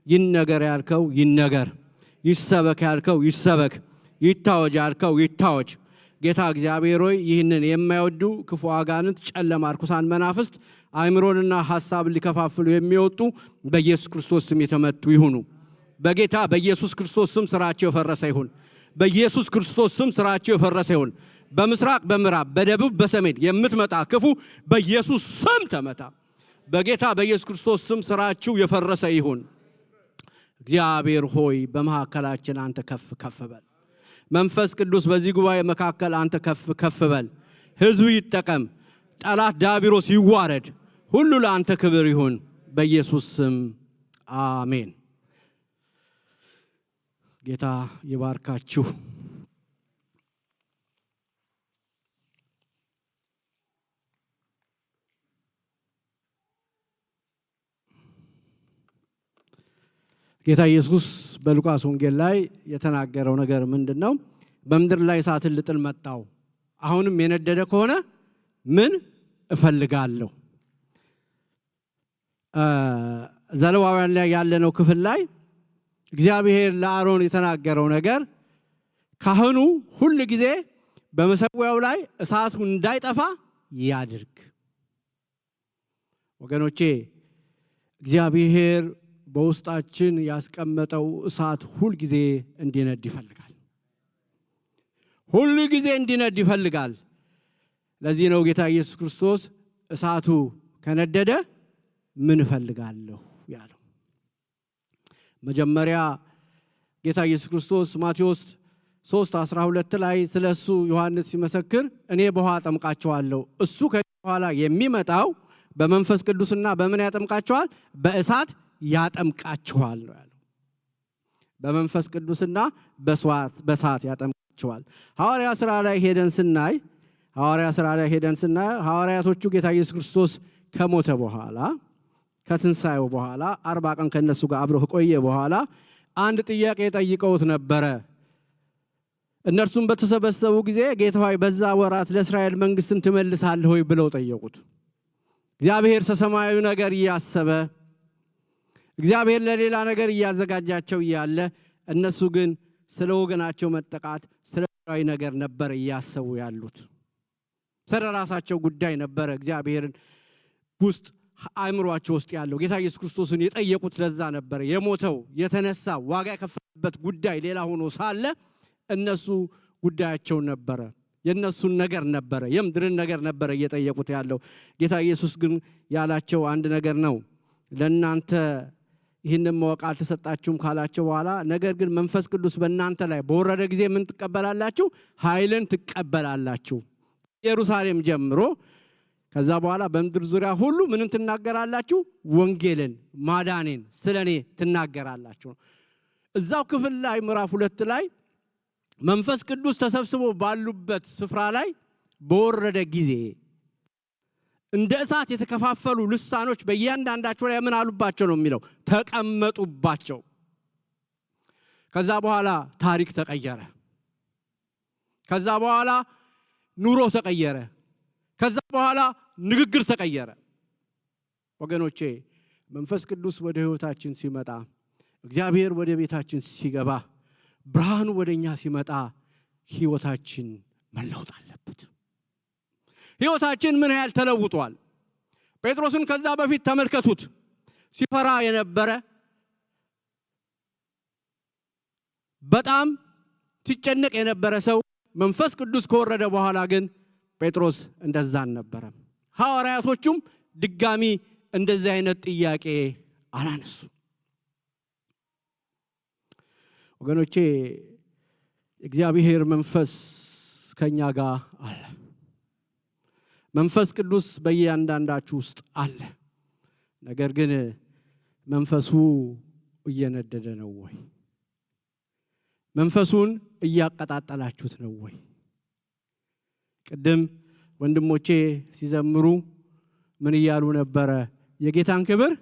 ይነገር ያልከው ይነገር፣ ይሰበክ ያልከው ይሰበክ፣ ይታወጅ ያልከው ይታወጅ። ጌታ እግዚአብሔር ሆይ ይህንን የማይወዱ ክፉ አጋንንት፣ ጨለማ፣ ርኩሳን መናፍስት አእምሮንና ሐሳብ ሊከፋፍሉ የሚወጡ በኢየሱስ ክርስቶስ ስም የተመቱ ይሁኑ። በጌታ በኢየሱስ ክርስቶስ ስም ስራቸው የፈረሰ ይሁን። በኢየሱስ ክርስቶስ ስም ስራቸው የፈረሰ ይሁን። በምስራቅ በምዕራብ በደቡብ በሰሜን የምትመጣ ክፉ በኢየሱስ ስም ተመታ። በጌታ በኢየሱስ ክርስቶስ ስም ስራችሁ የፈረሰ ይሁን። እግዚአብሔር ሆይ በመካከላችን አንተ ከፍ ከፍ በል። መንፈስ ቅዱስ በዚህ ጉባኤ መካከል አንተ ከፍ ከፍ በል። ሕዝቡ ይጠቀም፣ ጠላት ዲያብሎስ ይዋረድ። ሁሉ ለአንተ ክብር ይሁን በኢየሱስ ስም አሜን። ጌታ ይባርካችሁ። ጌታ ኢየሱስ በሉቃስ ወንጌል ላይ የተናገረው ነገር ምንድነው? በምድር ላይ እሳትን ልጥል መጣው፣ አሁንም የነደደ ከሆነ ምን እፈልጋለሁ? ዘሌዋውያን ላይ ያለነው ክፍል ላይ እግዚአብሔር ለአሮን የተናገረው ነገር ካህኑ ሁል ጊዜ በመሰዊያው ላይ እሳቱ እንዳይጠፋ ያድርግ። ወገኖቼ እግዚአብሔር በውስጣችን ያስቀመጠው እሳት ሁል ጊዜ እንዲነድ ይፈልጋል። ሁል ጊዜ እንዲነድ ይፈልጋል። ለዚህ ነው ጌታ ኢየሱስ ክርስቶስ እሳቱ ከነደደ ምን እፈልጋለሁ ያለው። መጀመሪያ ጌታ ኢየሱስ ክርስቶስ ማቴዎስ 3:12 ላይ ስለሱ ዮሐንስ ሲመሰክር እኔ በውሃ አጠምቃቸዋለሁ፣ እሱ ከበኋላ የሚመጣው በመንፈስ ቅዱስና በምን ያጠምቃችኋል? በእሳት ያጠምቃችኋል ነው ያለው። በመንፈስ ቅዱስና በእሳት ያጠምቃችኋል። ሐዋርያ ሥራ ላይ ሄደን ስናይ ሐዋርያቶቹ ጌታ ኢየሱስ ክርስቶስ ከሞተ በኋላ ከትንሣኤው በኋላ 40 ቀን ከነሱ ጋር አብሮ ከቆየ በኋላ አንድ ጥያቄ ጠይቀውት ነበረ። እነርሱም በተሰበሰቡ ጊዜ ጌታ ሆይ በዛ ወራት ለእስራኤል መንግስትን ትመልሳለህ ሆይ ብለው ጠየቁት። እግዚአብሔር ሰማያዊ ነገር እያሰበ እግዚአብሔር ለሌላ ነገር እያዘጋጃቸው እያለ እነሱ ግን ስለ ወገናቸው መጠቃት ስለ ራይ ነገር ነበር እያሰቡ ያሉት። ስለ ራሳቸው ጉዳይ ነበር እግዚአብሔርን ውስጥ አእምሯቸው ውስጥ ያለው። ጌታ ኢየሱስ ክርስቶስን የጠየቁት ለዛ ነበር። የሞተው የተነሳ ዋጋ የከፈለበት ጉዳይ ሌላ ሆኖ ሳለ እነሱ ጉዳያቸው ነበረ፣ የነሱን ነገር ነበረ፣ የምድርን ነገር ነበረ እየጠየቁት ያለው። ጌታ ኢየሱስ ግን ያላቸው አንድ ነገር ነው። ለእናንተ ይህንን ማወቅ አልተሰጣችሁም ካላቸው በኋላ ነገር ግን መንፈስ ቅዱስ በእናንተ ላይ በወረደ ጊዜ ምን ትቀበላላችሁ? ኃይልን ትቀበላላችሁ። ኢየሩሳሌም ጀምሮ ከዛ በኋላ በምድር ዙሪያ ሁሉ ምንን ትናገራላችሁ? ወንጌልን ማዳኔን ስለኔ ትናገራላችሁ። እዛው ክፍል ላይ ምዕራፍ 2 ላይ መንፈስ ቅዱስ ተሰብስቦ ባሉበት ስፍራ ላይ በወረደ ጊዜ እንደ እሳት የተከፋፈሉ ልሳኖች በእያንዳንዳቸው ላይ ምን አሉባቸው ነው የሚለው? ተቀመጡባቸው። ከዛ በኋላ ታሪክ ተቀየረ። ከዛ በኋላ ኑሮ ተቀየረ። ከዛ በኋላ ንግግር ተቀየረ። ወገኖቼ መንፈስ ቅዱስ ወደ ህይወታችን ሲመጣ፣ እግዚአብሔር ወደ ቤታችን ሲገባ፣ ብርሃኑ ወደኛ ሲመጣ ህይወታችን መለወጥ አለበት። ህይወታችን ምን ያህል ተለውጧል? ጴጥሮስን ከዛ በፊት ተመልከቱት። ሲፈራ የነበረ በጣም ሲጨነቅ የነበረ ሰው መንፈስ ቅዱስ ከወረደ በኋላ ግን ጴጥሮስ እንደዛ አልነበረም። ሐዋርያቶቹም ድጋሚ እንደዚህ አይነት ጥያቄ አላነሱ። ወገኖቼ እግዚአብሔር መንፈስ ከኛ ጋር አለ። መንፈስ ቅዱስ በእያንዳንዳችሁ ውስጥ አለ። ነገር ግን መንፈሱ እየነደደ ነው ወይ? መንፈሱን እያቀጣጠላችሁት ነው ወይ? ቅድም ወንድሞቼ ሲዘምሩ ምን እያሉ ነበረ? የጌታን ክብር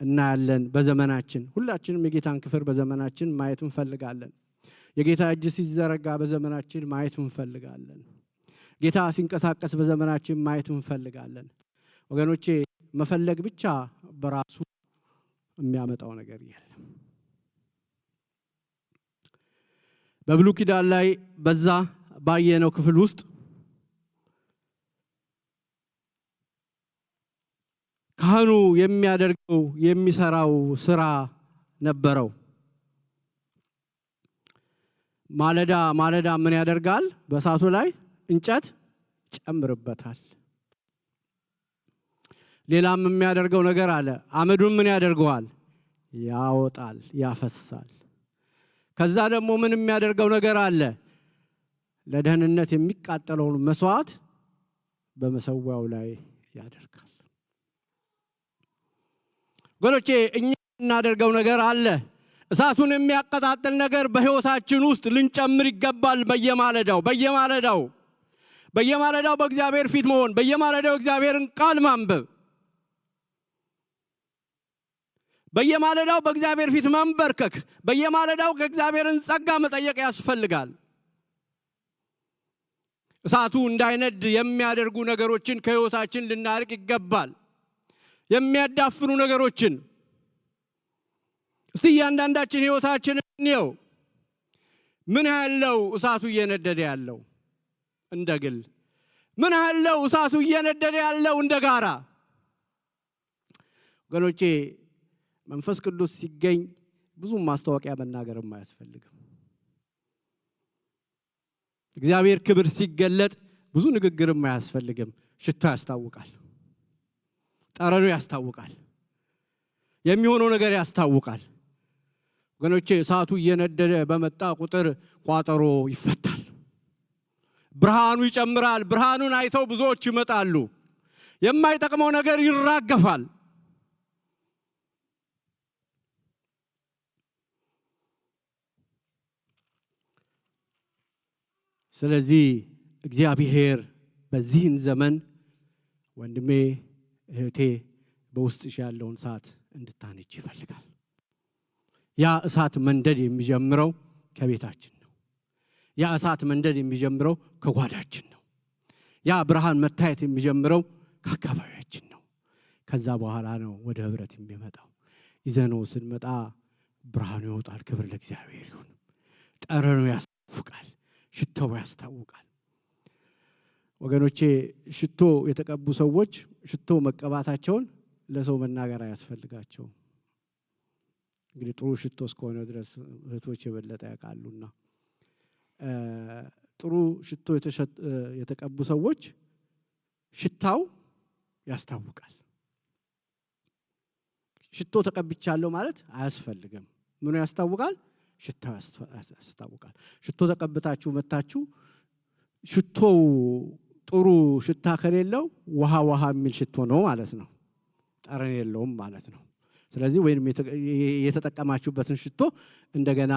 እናያለን በዘመናችን። ሁላችንም የጌታን ክብር በዘመናችን ማየት እንፈልጋለን። የጌታ እጅ ሲዘረጋ በዘመናችን ማየት እንፈልጋለን። ጌታ ሲንቀሳቀስ በዘመናችን ማየት እንፈልጋለን። ወገኖቼ መፈለግ ብቻ በራሱ የሚያመጣው ነገር የለም። በብሉይ ኪዳን ላይ በዛ ባየነው ክፍል ውስጥ ካህኑ የሚያደርገው የሚሰራው ስራ ነበረው። ማለዳ ማለዳ ምን ያደርጋል? በእሳቱ ላይ እንጨት ጨምርበታል። ሌላም የሚያደርገው ነገር አለ። አመዱን ምን ያደርገዋል? ያወጣል፣ ያፈሳል። ከዛ ደግሞ ምን የሚያደርገው ነገር አለ? ለደህንነት የሚቃጠለውን መስዋዕት በመሰዊያው ላይ ያደርጋል። ወገኖቼ እኛ እናደርገው ነገር አለ። እሳቱን የሚያቀጣጥል ነገር በህይወታችን ውስጥ ልንጨምር ይገባል። በየማለዳው በእግዚአብሔር ፊት መሆን፣ በየማለዳው እግዚአብሔርን ቃል ማንበብ፣ በየማለዳው በእግዚአብሔር ፊት መንበርከክ፣ በየማለዳው ከእግዚአብሔርን ጸጋ መጠየቅ ያስፈልጋል። እሳቱ እንዳይነድ የሚያደርጉ ነገሮችን ከህይወታችን ልናርቅ ይገባል። የሚያዳፍኑ ነገሮችን እስቲ እያንዳንዳችን ህይወታችንን እንየው። ምን ያህለው እሳቱ እየነደደ ያለው እንደ ግል? ምን ያህለው እሳቱ እየነደደ ያለው እንደ ጋራ? ወገኖቼ መንፈስ ቅዱስ ሲገኝ ብዙ ማስታወቂያ መናገርም አያስፈልግም። እግዚአብሔር ክብር ሲገለጥ ብዙ ንግግርም አያስፈልግም። ሽታው ያስታውቃል፣ ጠረኑ ያስታውቃል፣ የሚሆነው ነገር ያስታውቃል። ወገኖቼ እሳቱ እየነደደ በመጣ ቁጥር ቋጠሮ ይፈታል፣ ብርሃኑ ይጨምራል። ብርሃኑን አይተው ብዙዎች ይመጣሉ። የማይጠቅመው ነገር ይራገፋል። ስለዚህ እግዚአብሔር በዚህን ዘመን ወንድሜ እህቴ በውስጥሽ ያለውን እሳት እንድታነጅ ይፈልጋል። ያ እሳት መንደድ የሚጀምረው ከቤታችን ነው። ያ እሳት መንደድ የሚጀምረው ከጓዳችን ነው። ያ ብርሃን መታየት የሚጀምረው ከአካባቢያችን ነው። ከዛ በኋላ ነው ወደ ህብረት የሚመጣው። ይዘነው ስንመጣ ብርሃኑ ይወጣል። ክብር ለእግዚአብሔር ይሁን። ጠረኑ ያስታውቃል፣ ሽታው ያስታውቃል። ወገኖቼ ሽቶ የተቀቡ ሰዎች ሽቶ መቀባታቸውን ለሰው መናገር አያስፈልጋቸውም። እንግዲህ ጥሩ ሽቶ እስከሆነ ድረስ እህቶች የበለጠ ያውቃሉና ጥሩ ሽቶ የተቀቡ ሰዎች ሽታው ያስታውቃል። ሽቶ ተቀብቻለሁ ማለት አያስፈልግም። ምኑ ያስታውቃል? ሽታው ያስታውቃል። ሽቶ ተቀብታችሁ መታችሁ ሽቶው ጥሩ ሽታ ከሌለው ውሃ የሚል ሽቶ ነው ማለት ነው። ጠረን የለውም ማለት ነው። ስለዚህ ወይንም የተጠቀማችሁበትን ሽቶ እንደገና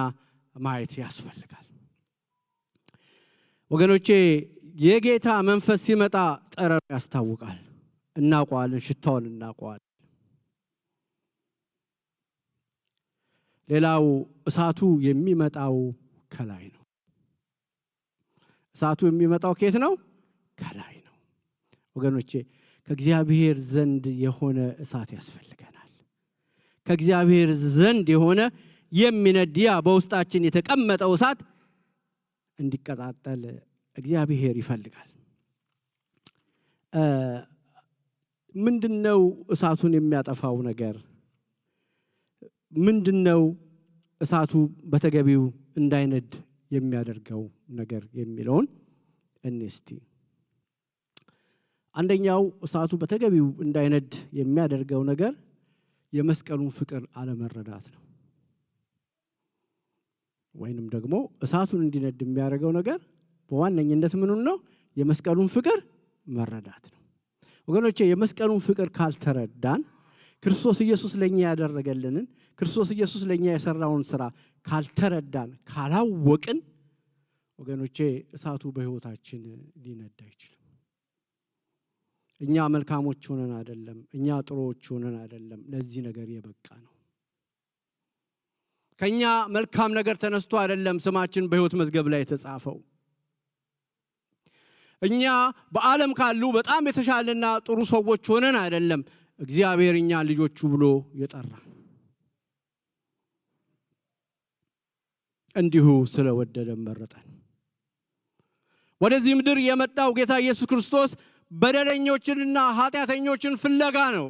ማየት ያስፈልጋል። ወገኖቼ የጌታ መንፈስ ሲመጣ ጠረኑ ያስታውቃል። እናውቀዋለን፣ ሽታውን እናውቀዋለን። ሌላው እሳቱ የሚመጣው ከላይ ነው። እሳቱ የሚመጣው ከየት ነው? ከላይ ነው። ወገኖቼ ከእግዚአብሔር ዘንድ የሆነ እሳት ያስፈልገናል። ከእግዚአብሔር ዘንድ የሆነ የሚነድ ያ በውስጣችን የተቀመጠው እሳት እንዲቀጣጠል እግዚአብሔር ይፈልጋል። ምንድነው እሳቱን የሚያጠፋው ነገር? ምንድነው እሳቱ በተገቢው እንዳይነድ የሚያደርገው ነገር የሚለውን እንስቲ። አንደኛው እሳቱ በተገቢው እንዳይነድ የሚያደርገው ነገር የመስቀሉን ፍቅር አለመረዳት ነው። ወይንም ደግሞ እሳቱን እንዲነድ የሚያደርገው ነገር በዋነኝነት ምኑን ነው? የመስቀሉን ፍቅር መረዳት ነው። ወገኖቼ የመስቀሉን ፍቅር ካልተረዳን፣ ክርስቶስ ኢየሱስ ለኛ ያደረገልንን፣ ክርስቶስ ኢየሱስ ለኛ የሰራውን ስራ ካልተረዳን፣ ካላወቅን ወገኖቼ እሳቱ በህይወታችን ሊነድ አይችልም። እኛ መልካሞች ሆነን አይደለም፣ እኛ ጥሩዎች ሆነን አይደለም ለዚህ ነገር የበቃ ነው። ከኛ መልካም ነገር ተነስቶ አይደለም ስማችን በህይወት መዝገብ ላይ የተጻፈው። እኛ በዓለም ካሉ በጣም የተሻለና ጥሩ ሰዎች ሆነን አይደለም እግዚአብሔር እኛ ልጆቹ ብሎ የጠራ። እንዲሁ ስለወደደ መረጠን። ወደዚህ ምድር የመጣው ጌታ ኢየሱስ ክርስቶስ በደለኞችንና ኃጢአተኞችን ፍለጋ ነው።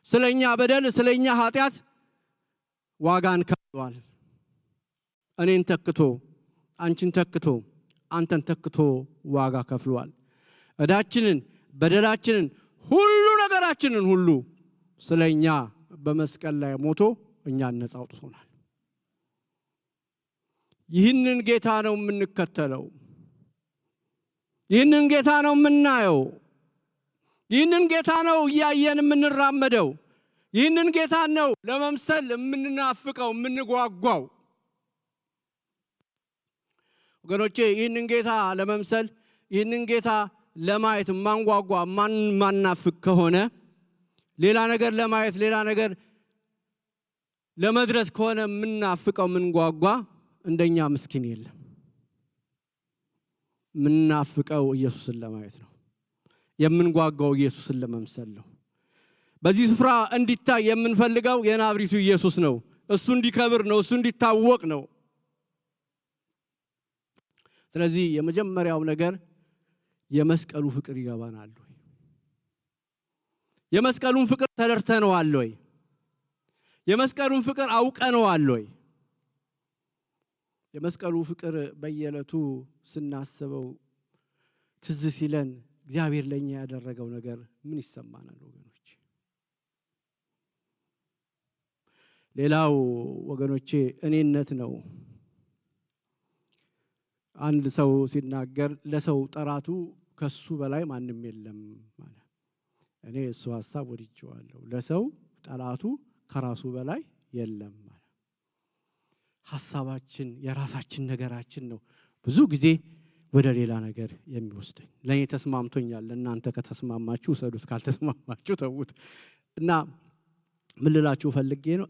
ስለኛ በደል ስለኛ ኃጢአት ዋጋን ከፍሏል። እኔን ተክቶ፣ አንቺን ተክቶ፣ አንተን ተክቶ ዋጋ ከፍሏል። እዳችንን፣ በደላችንን፣ ሁሉ ነገራችንን ሁሉ ስለኛ በመስቀል ላይ ሞቶ እኛን ነፃ አውጥቶናል። ይህንን ጌታ ነው የምንከተለው። ይህንን ጌታ ነው የምናየው። ይህንን ጌታ ነው እያየን የምንራመደው። ይህንን ጌታ ነው ለመምሰል የምንናፍቀው የምንጓጓው። ወገኖቼ ይህንን ጌታ ለመምሰል ይህንን ጌታ ለማየት ማንጓጓ ማናፍቅ ከሆነ ሌላ ነገር ለማየት ሌላ ነገር ለመድረስ ከሆነ የምናፍቀው የምንጓጓ እንደኛ ምስኪን የለም። የምናፍቀው ኢየሱስን ለማየት ነው። የምንጓጓው ኢየሱስን ለመምሰል ነው። በዚህ ስፍራ እንዲታይ የምንፈልገው የናዝሬቱ ኢየሱስ ነው። እሱ እንዲከብር ነው። እሱ እንዲታወቅ ነው። ስለዚህ የመጀመሪያው ነገር የመስቀሉ ፍቅር ይገባናል ወይ? የመስቀሉን ፍቅር ተረድተነዋል ወይ? የመስቀሉን ፍቅር አውቀነዋል ወይ? የመስቀሉ ፍቅር በየዕለቱ ስናስበው ትዝ ሲለን እግዚአብሔር ለኛ ያደረገው ነገር ምን ይሰማናል ወገኖች? ሌላው ወገኖቼ እኔነት ነው። አንድ ሰው ሲናገር ለሰው ጠራቱ ከሱ በላይ ማንም የለም ማለት እኔ እሱ ሐሳብ ወድጄዋለሁ ለሰው ጠላቱ ከራሱ በላይ የለም ማለት ሐሳባችን የራሳችን ነገራችን ነው ብዙ ጊዜ ወደ ሌላ ነገር የሚወስደኝ ለኔ ተስማምቶኛል ለእናንተ ከተስማማችሁ ሰዱት ካልተስማማችሁ ተውት እና ምን ልላችሁ ፈልጌ ነው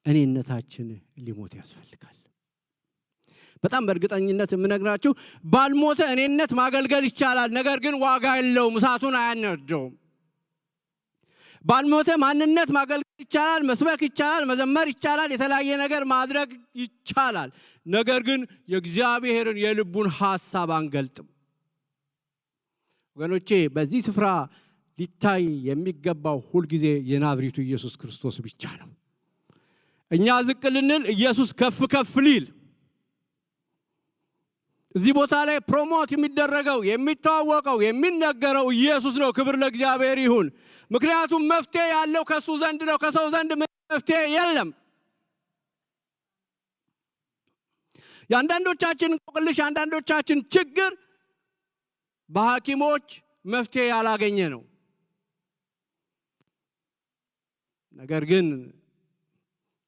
እኔነታችን ሊሞት ያስፈልጋል በጣም በእርግጠኝነት የምነግራችሁ ባልሞተ እኔነት ማገልገል ይቻላል ነገር ግን ዋጋ የለውም እሳቱን አያነደውም ባልሞተ ማንነት ማገልገል ይቻላል መስበክ ይቻላል መዘመር ይቻላል የተለያየ ነገር ማድረግ ይቻላል ነገር ግን የእግዚአብሔርን የልቡን ሐሳብ አንገልጥም ወገኖቼ በዚህ ስፍራ ሊታይ የሚገባው ሁሉ ጊዜ የናዝሬቱ ኢየሱስ ክርስቶስ ብቻ ነው እኛ ዝቅ ልንል ኢየሱስ ከፍ ከፍ ሊል እዚህ ቦታ ላይ ፕሮሞት የሚደረገው የሚታወቀው የሚነገረው ኢየሱስ ነው ክብር ለእግዚአብሔር ይሁን ምክንያቱም መፍትሄ ያለው ከሱ ዘንድ ነው ከሰው ዘንድ መፍትሄ የለም ያንዳንዶቻችን እንቆቅልሽ ያንዳንዶቻችን ችግር በሐኪሞች መፍትሄ ያላገኘ ነው ነገር ግን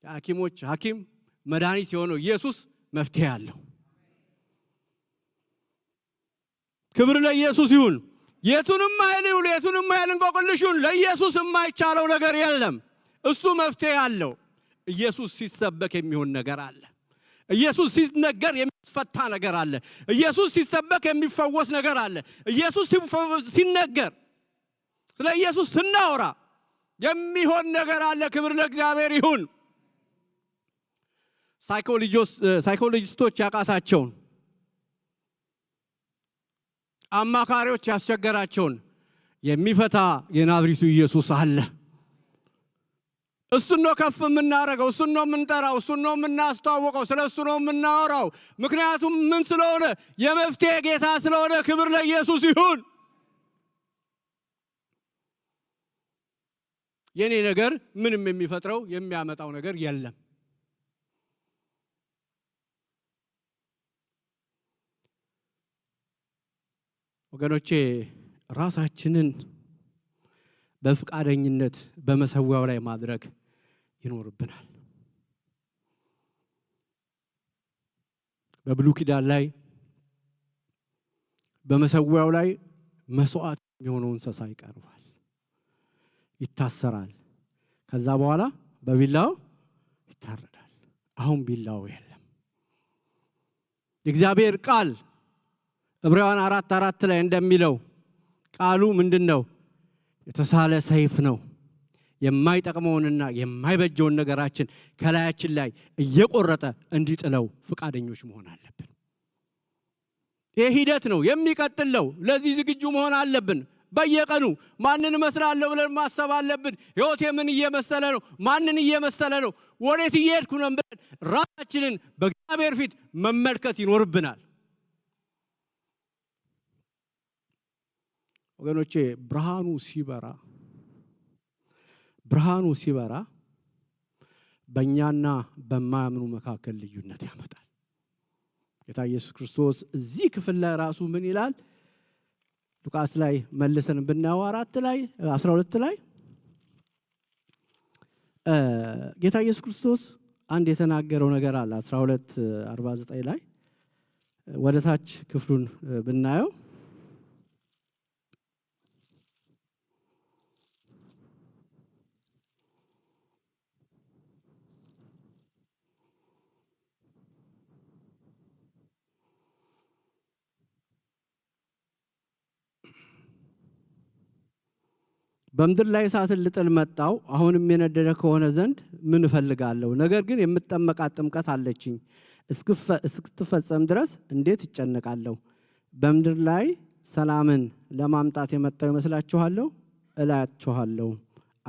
የሐኪሞች ሐኪም መድኃኒት የሆነው ኢየሱስ መፍትሄ አለው ክብር ለኢየሱስ ይሁን የቱንም ኃይል እንቆቅልሹን ለኢየሱስ የማይቻለው ነገር የለም እሱ መፍትሄ አለው ኢየሱስ ሲሰበክ የሚሆን ነገር አለ ኢየሱስ ሲነገር የሚፈታ ነገር አለ ኢየሱስ ሲሰበክ የሚፈወስ ነገር አለ ኢየሱስ ሲነገር ስለ ኢየሱስ ስናወራ የሚሆን ነገር አለ ክብር ለእግዚአብሔር ይሁን ሳይኮሎጂስቶች ያቃታቸውን አማካሪዎች ያስቸገራቸውን የሚፈታ የናዝሬቱ ኢየሱስ አለ እሱን ነው ከፍ የምናረገው እሱን ነው የምንጠራው እሱን ነው የምናስተዋወቀው ስለሱ ነው የምናወራው ምክንያቱም ምን ስለሆነ የመፍትሄ ጌታ ስለሆነ ክብር ለኢየሱስ ይሁን የኔ ነገር ምንም የሚፈጥረው የሚያመጣው ነገር የለም ወገኖቼ ራሳችንን በፍቃደኝነት በመሰዊያው ላይ ማድረግ ይኖርብናል በብሉይ ኪዳን ላይ በመሰዊያው ላይ መስዋዕት የሚሆነው እንስሳ ይቀርባል ይታሰራል ከዛ በኋላ በቢላው ይታረዳል አሁን ቢላው የለም የእግዚአብሔር ቃል ዕብራውያን 4:4 ላይ እንደሚለው ቃሉ ምንድነው የተሳለ ሰይፍ ነው የማይጠቅመውንና የማይበጀውን ነገራችን ከላያችን ላይ እየቆረጠ እንዲጥለው ፍቃደኞች መሆን አለብን ይሄ ሂደት ነው የሚቀጥል ነው ለዚህ ዝግጁ መሆን አለብን በየቀኑ ማንን መስላለሁ ብለን ማሰብ አለብን ሕይወቴ ምን እየመሰለ ነው ማንን እየመሰለ ነው ወዴት እየሄድኩ ነው ብለን ራሳችንን በእግዚአብሔር ፊት መመልከት ይኖርብናል ወገኖቼ ብርሃኑ ሲበራ በእኛና በማያምኑ መካከል ልዩነት ያመጣል ጌታ ኢየሱስ ክርስቶስ እዚህ ክፍል ላይ ራሱ ምን ይላል ሉቃስ ላይ መልሰን ብናየው 12 ላይ ጌታ ኢየሱስ ክርስቶስ አንድ የተናገረው ነገር አለ 12:49 ላይ ወደታች ክፍሉን ብናየው በምድር ላይ እሳትን ልጥል መጣው አሁንም የነደደ ከሆነ ዘንድ ምን እፈልጋለሁ ነገር ግን የምትጠመቃት ጥምቀት አለችኝ እስክትፈጸም ድረስ እንዴት እጨነቃለሁ በምድር ላይ ሰላምን ለማምጣት የመጣው ይመስላችኋል እላችኋለሁ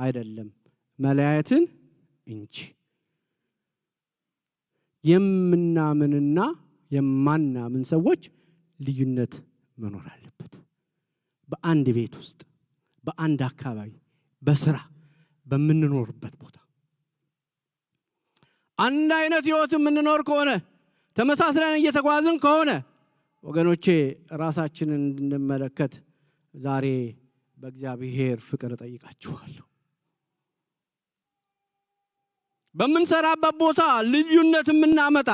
አይደለም መለያየትን እንጂ የምናምንና የማናምን ሰዎች ልዩነት መኖር አለበት በአንድ ቤት ውስጥ በአንድ አካባቢ በስራ በመንኖርበት ቦታ አንድ አይነት ህይወት የምንኖር ከሆነ ተመሳስለን እየተጓዝን ከሆነ ወገኖቼ ራሳችንን እንድንመለከት ዛሬ በእግዚአብሔር ፍቅር ጠይቃችኋለሁ። በምንሰራበት ቦታ ልዩነት የምናመጣ፣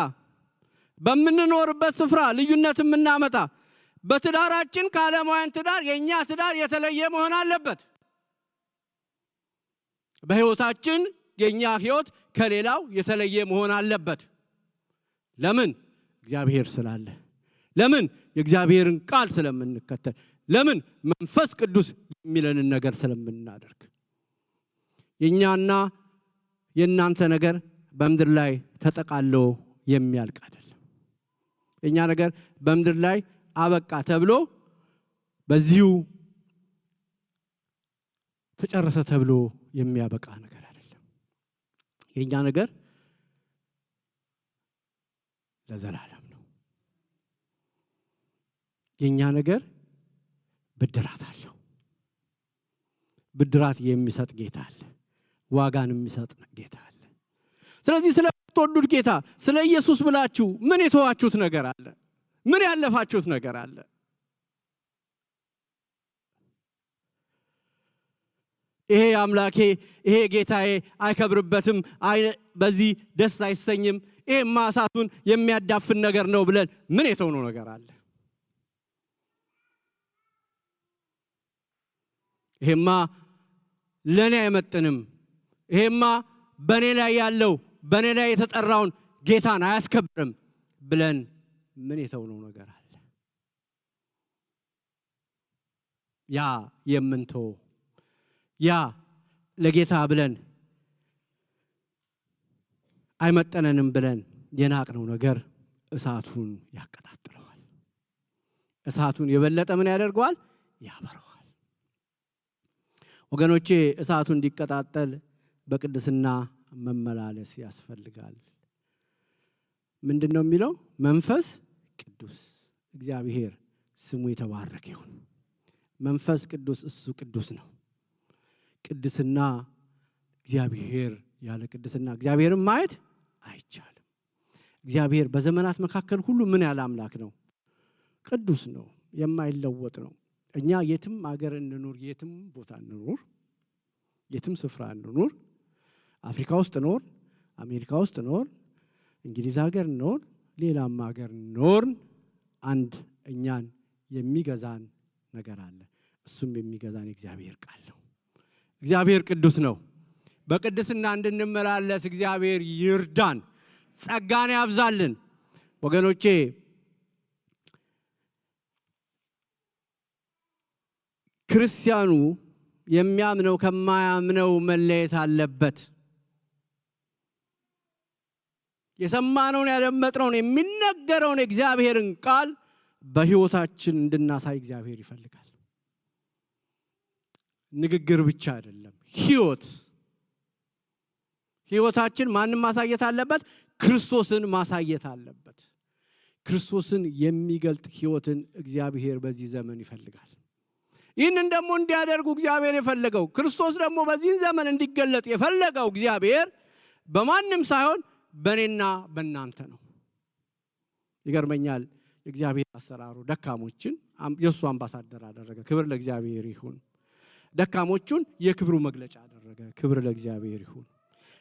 በምንኖርበት ስፍራ ልዩነት የምናመጣ፣ በትዳራችን ከዓለማውያን ትዳር የኛ ትዳር የተለየ መሆን አለበት። በህይወታችን የኛ ህይወት ከሌላው የተለየ መሆን አለበት። ለምን? እግዚአብሔር ስላለ። ለምን? የእግዚአብሔርን ቃል ስለምንከተል። ለምን? መንፈስ ቅዱስ የሚለንን ነገር ስለምናደርግ። የኛና የእናንተ ነገር በምድር ላይ ተጠቃሎ የሚያልቅ አይደለም። የኛ ነገር በምድር ላይ አበቃ ተብሎ በዚሁ ተጨረሰ ተብሎ የሚያበቃ ነገር አይደለም። የኛ ነገር ለዘላለም ነው። የኛ ነገር ብድራት አለው። ብድራት የሚሰጥ ጌታ አለ። ዋጋን የሚሰጥ ጌታ አለ። ስለዚህ ስለምትወዱት ጌታ ስለ ኢየሱስ ብላችሁ ምን የተዋችሁት ነገር አለ? ምን ያለፋችሁት ነገር አለ? ይሄ አምላኬ ይሄ ጌታዬ አይከብርበትም፣ በዚህ ደስ አይሰኝም፣ ይሄማ እሳቱን የሚያዳፍን ነገር ነው ብለን ምን የተውነው ነገር አለ? ይሄማ ለኔ አይመጥንም፣ ይሄማ በኔ ላይ ያለው በኔ ላይ የተጠራውን ጌታን አያስከብርም ብለን ምን የተውነው ነገር አለ? ያ የምንተው ያ ለጌታ ብለን አይመጠነንም ብለን የናቅነው ነገር እሳቱን ያቀጣጥለዋል። እሳቱን የበለጠ ምን ያደርገዋል? ያበረዋል። ወገኖቼ እሳቱ እንዲቀጣጠል በቅድስና መመላለስ ያስፈልጋል። ምንድነው የሚለው? መንፈስ ቅዱስ እግዚአብሔር ስሙ የተባረከ ይሁን። መንፈስ ቅዱስ እሱ ቅዱስ ነው። ቅድስና እግዚአብሔር ያለ ቅድስና እግዚአብሔርን ማየት አይቻልም። እግዚአብሔር በዘመናት መካከል ሁሉ ምን ያለ አምላክ ነው? ቅዱስ ነው፣ የማይለወጥ ነው። እኛ የትም አገር እንኑር፣ የትም ቦታ እንኑር፣ የትም ስፍራ እንኑር፣ አፍሪካ ውስጥ ኖር፣ አሜሪካ ውስጥ ኖር፣ እንግሊዝ ሀገር ኖር፣ ሌላም ሀገር ኖር፣ አንድ እኛን የሚገዛን ነገር አለ። እሱም የሚገዛን እግዚአብሔር ቃል ነው። እግዚአብሔር ቅዱስ ነው። በቅድስና እንድንመላለስ እግዚአብሔር ይርዳን፣ ጸጋን ያብዛልን። ወገኖቼ ክርስቲያኑ የሚያምነው ከማያምነው መለየት አለበት። የሰማነውን ያደመጥነውን የሚነገረውን እግዚአብሔርን ቃል በሕይወታችን እንድናሳይ እግዚአብሔር ይፈልጋል። ንግግር ብቻ አይደለም፣ ሕይወታችን ማንም ማሳየት አለበት? ክርስቶስን ማሳየት አለበት። ክርስቶስን የሚገልጥ ሕይወትን እግዚአብሔር በዚህ ዘመን ይፈልጋል። ይህንን ደግሞ እንዲያደርጉ እግዚአብሔር የፈለገው ክርስቶስ ደግሞ በዚህ ዘመን እንዲገለጥ የፈለገው እግዚአብሔር በማንም ሳይሆን በእኔና በእናንተ ነው። ይገርመኛል። እግዚአብሔር አሰራሩ ደካሞችን የእሱ አምባሳደር አደረገ። ክብር ለእግዚአብሔር ይሁን። ደካሞቹን የክብሩ መግለጫ አደረገ። ክብር ለእግዚአብሔር ይሁን።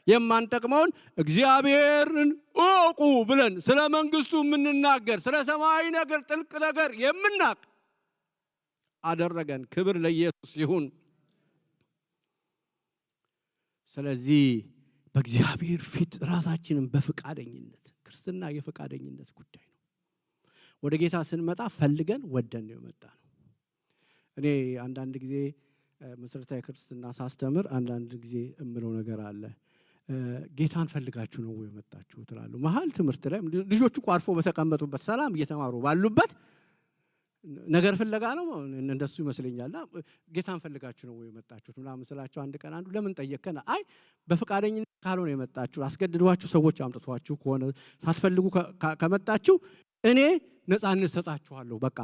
የማንጠቅመውን እግዚአብሔርን እወቁ ብለን ስለ መንግስቱ የምንናገር ስለ ሰማያዊ ነገር ጥልቅ ነገር የምናቅ አደረገን። ክብር ለኢየሱስ ይሁን። ስለዚህ በእግዚአብሔር ፊት ራሳችንን በፈቃደኝነት ክርስትና የፈቃደኝነት ጉዳይ ነው። ወደ ጌታ ስንመጣ ፈልገን ወደን ነው የመጣነው። እኔ አንዳንድ ጊዜ መሰረታዊ ክርስትና ሳስተምር አንዳንድ ጊዜ እምለው ነገር አለ። ጌታን ፈልጋችሁ ነው የመጣችሁ ትላለሁ። መሀል ትምህርት ላይ ልጆቹ ቋርፎ በተቀመጡበት ሰላም እየተማሩ ባሉበት ነገር ፍለጋ ነው እንደሱ ይመስለኛል። ጌታን ፈልጋችሁ ነው የመጣችሁት ምናምን ስላቸው አንድ ቀን አንዱ ለምን ጠየቀና አይ በፈቃደኝነት ካልሆነ የመጣችሁ አስገድዷችሁ ሰዎች አምጥቷችሁ ከሆነ ሳትፈልጉ ከመጣችሁ እኔ ነፃነት ሰጣችኋለሁ፣ በቃ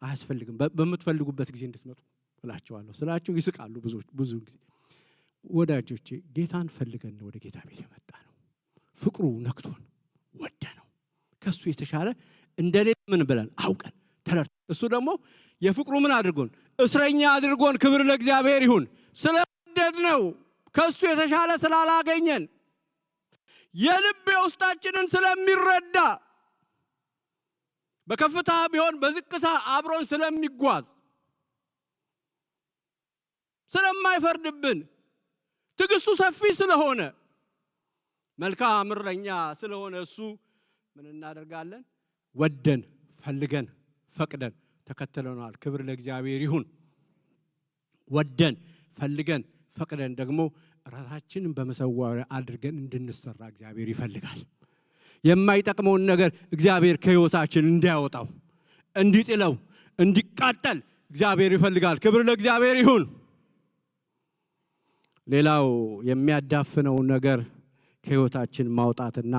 አያስፈልግም፣ በምትፈልጉበት ጊዜ እንድትመጡ እላቸዋለሁ ስላቸው ይስቃሉ ብዙ ጊዜ። ወዳጆቼ ጌታን ፈልገን ወደ ጌታ ቤት የመጣ ነው። ፍቅሩ ነክቶን ወደ ነው ከሱ የተሻለ እንደሌለ ምን ብለን አውቀን እሱ ደግሞ የፍቅሩ ምን አድርጎን እስረኛ አድርጎን ክብር ለእግዚአብሔር ይሁን ስለወደድነው ከሱ የተሻለ ስላላገኘን የልብ ውስጣችንን ስለሚረዳ በከፍታ ቢሆን በዝቅታ አብሮን ስለሚጓዝ ስለማይፈርድብን ትግስቱ ሰፊ ስለሆነ መልካም እረኛ ስለሆነ እሱ ምን እናደርጋለን ወደን ፈልገን ፈቅደን ተከተለናል ክብር ለእግዚአብሔር ይሁን ወደን ፈልገን ፈቅደን ደግሞ ራሳችንን በመሰዋዕት አድርገን እንድንሰራ እግዚአብሔር ይፈልጋል የማይጠቅመውን ነገር እግዚአብሔር ከሕይወታችን እንዲያወጣው እንዲጥለው እንዲቃጠል እግዚአብሔር ይፈልጋል ክብር ለእግዚአብሔር ይሁን ሌላው የሚያዳፍነው ነገር ከሕይወታችን ማውጣትና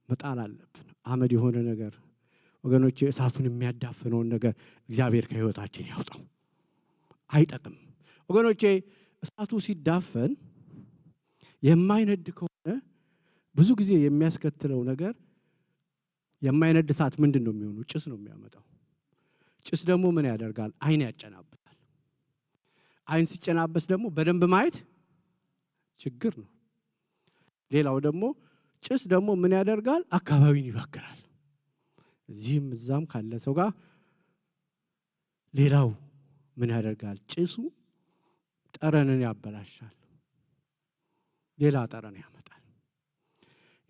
መጣል አለብን አመድ የሆነ ነገር ወገኖቼ እሳቱን የሚያዳፍነውን ነገር እግዚአብሔር ከሕይወታችን ያውጣው አይጠቅም ወገኖቼ እሳቱ ሲዳፈን የማይነድ ከሆነ ብዙ ጊዜ የሚያስከትለው ነገር የማይነድ እሳት ምንድነው የሚሆነው ጭስ ነው የሚያመጣው ጭስ ደግሞ ምን ያደርጋል አይን ያጨናብታል አይን ሲጨናበስ ደግሞ በደንብ ማየት ችግር ነው ሌላው ደግሞ ጭስ ደግሞ ምን ያደርጋል አካባቢን ይበክላል እዚህም እዛም ካለ ሰው ጋር ሌላው ምን ያደርጋል ጭሱ ጠረንን ያበላሻል ሌላ ጠረን ያመጣል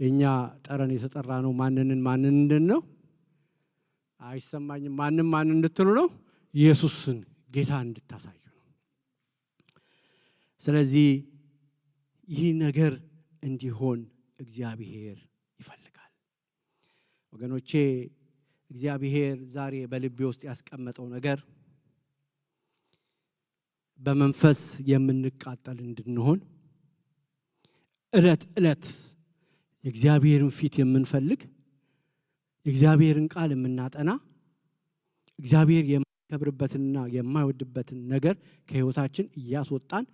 የኛ ጠረን የተጠራ ነው ማንን እንደነው አይሰማኝም ማን እንድትሉ ነው ኢየሱስን ጌታ እንድታሳዩ ነው ስለዚህ ይህ ነገር እንዲሆን እግዚአብሔር ይፈልጋል ወገኖቼ እግዚአብሔር ዛሬ በልቤ ውስጥ ያስቀመጠው ነገር በመንፈስ የምንቃጠል እንድንሆን እለት የእግዚአብሔርን ፊት የምንፈልግ የእግዚአብሔርን ቃል የምናጠና እግዚአብሔር የማይከብርበትና የማይወድበትን ነገር ከሕይወታችን እያስወጣን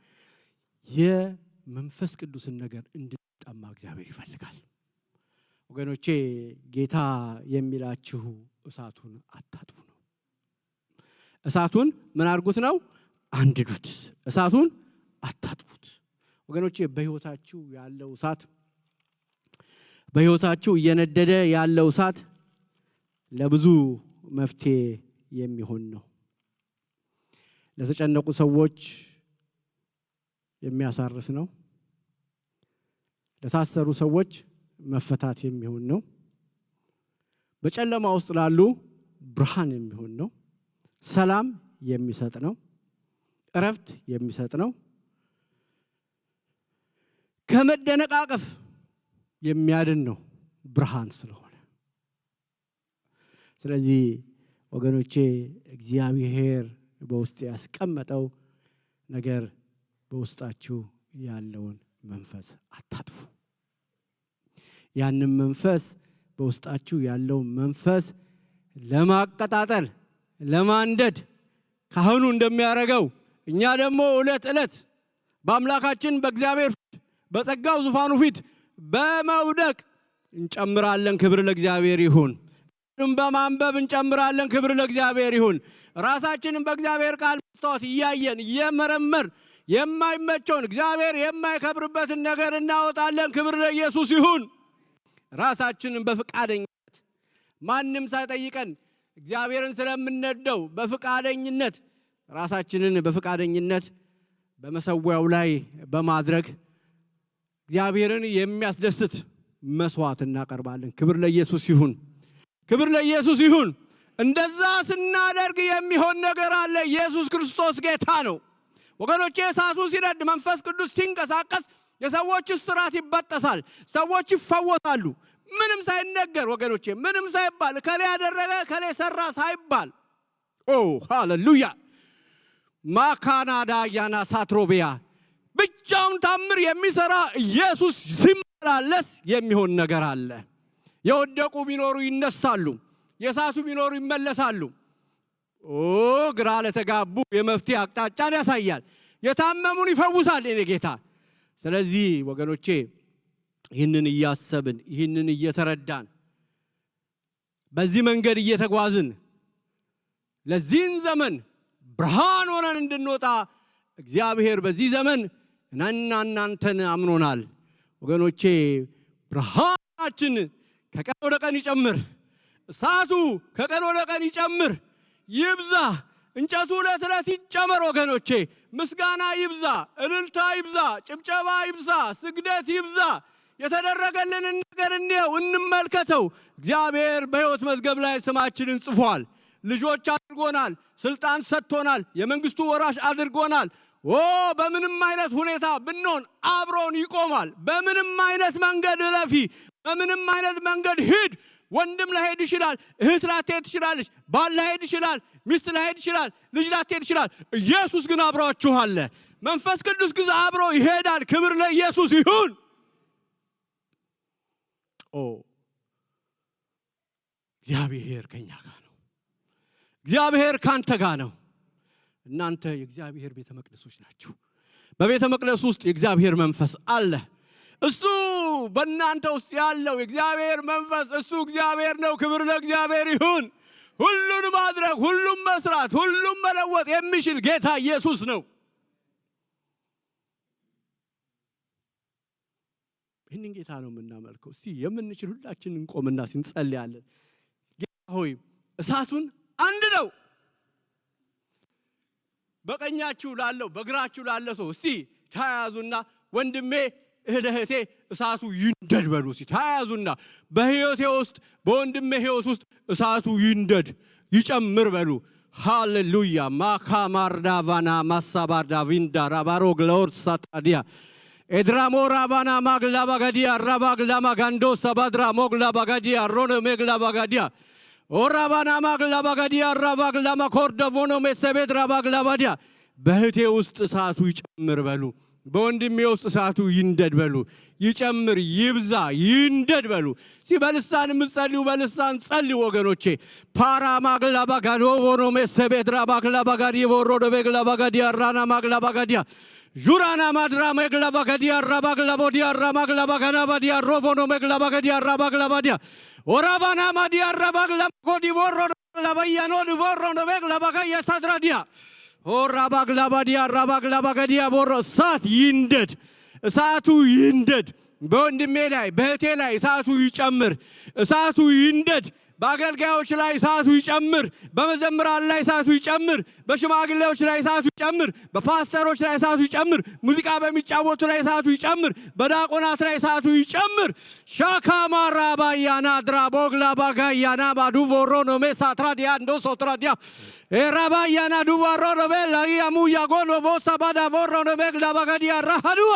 የመንፈስ ቅዱስን ነገር እንድንጠማ እግዚአብሔር ይፈልጋል ወገኖቼ ጌታ የሚላችሁ እሳቱን አታጥፉ ነው እሳቱን ምን አድርጉት ነው አንድዱት እሳቱን አታጥፉት ወገኖቼ በሕይወታችሁ ያለው እሳት በሕይወታችሁ እየነደደ ያለው እሳት ለብዙ መፍትሄ የሚሆን ነው ለተጨነቁ ሰዎች የሚያሳርፍ ነው ለታሰሩ ሰዎች መፈታት የሚሆን ነው በጨለማ ውስጥ ላሉ ብርሃን የሚሆን ነው ሰላም የሚሰጥ ነው እረፍት የሚሰጥ ነው ከመደነቃቀፍ የሚያድን ነው ብርሃን ስለሆነ ስለዚህ ወገኖቼ እግዚአብሔር በውስጥ ያስቀመጠው ነገር በውስጣችሁ ያለውን መንፈስ አታጥፉ ያንን መንፈስ በውስጣችሁ ያለው መንፈስ ለማቀጣጠል ለማንደድ ካህኑ እንደሚያደርገው እኛ ደግሞ ዕለት በአምላካችን በእግዚአብሔር ፊት በጸጋው ዙፋኑ ፊት በመውደቅ እንጨምራለን ክብር ለእግዚአብሔር ይሁን በማንበብ እንጨምራለን ክብር ለእግዚአብሔር ይሁን ራሳችንን በእግዚአብሔር ቃል መስታወት እያየን እየመረመር የማይመቸውን እግዚአብሔር የማይከብርበትን ነገር እናወጣለን ክብር ለኢየሱስ ይሁን ራሳችንን በፍቃደኝነት ማንም ሳይጠይቀን እግዚአብሔርን ስለምንነደው በፍቃደኝነት ራሳችንን በፍቃደኝነት በመሰዊያው ላይ በማድረግ እግዚአብሔርን የሚያስደስት መስዋዕት እናቀርባለን ክብር ለኢየሱስ ይሁን ክብር ለኢየሱስ ይሁን እንደዛ ስናደርግ የሚሆን ነገር አለ ኢየሱስ ክርስቶስ ጌታ ነው ወገኖቼ እሳቱ ሲነድ መንፈስ ቅዱስ ሲንቀሳቀስ የሰዎች እስራት ይበጠሳል ሰዎች ይፈወሳሉ ምንም ሳይነገር ወገኖቼ ምንም ሳይባል ከሌ ያደረገ ከሌ ሰራ ሳይባል ኦ ሃሌሉያ ማካናዳ ያና ሳትሮቢያ ብቻውን ታምር የሚሰራ ኢየሱስ ሲመላለስ የሚሆን ነገር አለ የወደቁ ቢኖሩ ይነሳሉ የሳቱ ቢኖሩ ይመለሳሉ ግራ ለተጋቡ የመፍትሄ አቅጣጫን ያሳያል የታመሙን ይፈውሳል የኔ ጌታ ስለዚህ ወገኖቼ ይህንን እያሰብን ይህንን እየተረዳን በዚህ መንገድ እየተጓዝን ለዚህን ዘመን ብርሃን ሆነን እንድንወጣ እግዚአብሔር በዚህ ዘመን እናንተን አምኖናል። ወገኖቼ ብርሃናችን ከቀን ወደ ቀን ይጨምር፣ እሳቱ ከቀን ወደ ቀን ይጨምር፣ ይብዛ። እንጨቱ ዕለት ዕለት ይጨመር ወገኖቼ። ምስጋና ይብዛ፣ እልልታ ይብዛ፣ ጭብጨባ ይብዛ፣ ስግደት ይብዛ። የተደረገልንን ነገር እንየው፣ እንመልከተው። እግዚአብሔር በሕይወት መዝገብ ላይ ስማችንን ጽፏል። ልጆች አድርጎናል፣ ስልጣን ሰጥቶናል፣ የመንግስቱ ወራሽ አድርጎናል። በምንም አይነት ሁኔታ ብንሆን አብሮን ይቆማል። በምንም አይነት መንገድ እለፊ፣ በምንም አይነት መንገድ ሂድ። ወንድም ላይሄድ ይችላል፣ እህት ላትሄድ ትችላለች፣ ባል ላይሄድ ይችላል፣ ሚስት ላይሄድ ይችላል፣ ልጅ ላትሄድ ይችላል። ኢየሱስ ግን አብሯችሁ አለ። መንፈስ ቅዱስ ግን አብሮ ይሄዳል። ክብር ለኢየሱስ ይሁን። እግዚአብሔር ከኛ ጋር ነው። እግዚአብሔር ካንተ ጋር ነው። እናንተ የእግዚአብሔር ቤተ መቅደሶች ናችሁ። በቤተ መቅደስ ውስጥ የእግዚአብሔር መንፈስ አለ። እሱ በእናንተ ውስጥ ያለው የእግዚአብሔር መንፈስ እሱ እግዚአብሔር ነው። ክብር ለእግዚአብሔር ይሁን። ሁሉን ማድረግ፣ ሁሉም መስራት፣ ሁሉም መለወጥ የሚችል ጌታ ኢየሱስ ነው። ይህንን ጌታ ነው የምናመልከው። እስቲ የምንችል ሁላችን እንቆምና እንጸልያለን። ጌታ ሆይ እሳቱን አንድ ነው። በቀኛችሁ ላለው በግራችሁ ላለ ሰው እስቲ ተያያዙና ወንድሜ እህቴ እሳቱ ይንደድ በሉ። እስቲ ተያያዙና በሕይወቴ ውስጥ በወንድሜ ሕይወት ውስጥ እሳቱ ይንደድ ይጨምር በሉ። ሃሌሉያ ማካማርዳቫና ማሳባርዳ ቪንዳ ራባሮ ግሎር ሳታዲያ ኤድራሞ ራባና ማግላ ባጋዲያ ራባግላ ማጋንዶ ሰባድራ ሞግላ ባጋዲያ ሮነ ሜግላ ባጋዲያ ኦራባና ማግላ ባጋዲያ ራባግላ ማኮርደ ቮኖ ሜሰቤት ራባግላ ባዲያ በእህቴ ውስጥ እሳቱ ይጨምር በሉ። በወንድሜ ውስጥ እሳቱ ይንደድ በሉ። ይጨምር፣ ይብዛ፣ ይንደድ በሉ። በልሳን የምትጸልዩ በልሳን ጸልዩ ወገኖቼ። ፓራ ማግላ ባጋዶ ቮኖ ሜሰቤት ራባግላ ባጋዲ ቮሮዶ ቤግላ ባጋዲያ ራና ማግላ ባጋዲያ ጁራና ማድራ መግላ ባጋዲያ ራባግላ ቦዲያ ራማግላ ባጋና ባዲያ ሮቮኖ መግላ ባጋዲያ ራባግላ ባዲያ ኦራባና ማዲያ ራባግላ ኮዲ ቮሮዶ ላባያኖ ቮሮዶ መግላ ባጋያ ሳድራዲያ ኦራባግላ ባዲያ ራባግላ ባጋዲያ ቦሮ እሳት ይንደድ፣ እሳቱ ይንደድ። በወንድሜ ላይ በእህቴ ላይ እሳቱ ይጨምር፣ እሳቱ ይንደድ። በአገልጋዮች ላይ እሳቱ ይጨምር፣ በመዘምራን ላይ እሳቱ ይጨምር፣ በሽማግሌዎች ላይ እሳቱ ይጨምር፣ በፓስተሮች ላይ እሳቱ ይጨምር፣ ሙዚቃ በሚጫወቱ ላይ እሳቱ ይጨምር፣ በዲያቆናት ላይ እሳቱ ይጨምር። ሻካማራ ባያና ድራቦግላ ባጋያና ባዱቮሮ ኖሜ ሳትራዲያ እንዶሶ ትራዲያ ኤራባያና ዱቫሮ ኖሜ ላያሙ ያጎኖ ቮሳ ባዳ ቮሮ ኖሜ ግላባጋዲያ ራሃዱዋ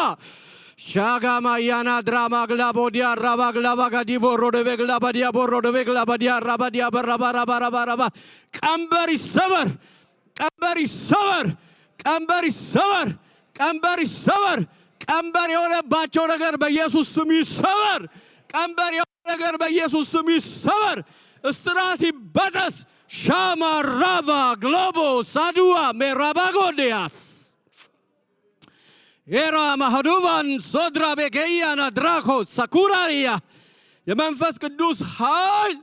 ሻጋማያና ድራማ ግላቦዲያ ራባ ግላባጋዲ ቮሮ ኖሜ ግላባዲያ ቮሮ ኖሜ ግላባዲያ ራባዲያ በራባራባራባራባ ቀንበር ይሰበር፣ ቀንበር ይሰበር፣ ቀንበር ይሰበር፣ ቀንበር ይሰበር። ቀንበር የሆነባቸው ነገር በኢየሱስ ስም ይሰበር። ቀንበር የሆነ ነገር በኢየሱስ ስም ይሰበር። እስራት ይበጠስ። ሻማ ራቫ ግሎቦ ሳዱዋ ሜራባጎዲያስ ኤራ ማህዱባን ሶድራ ቤገያና ድራኮ ሳኩራሪያ የመንፈስ ቅዱስ ኃይል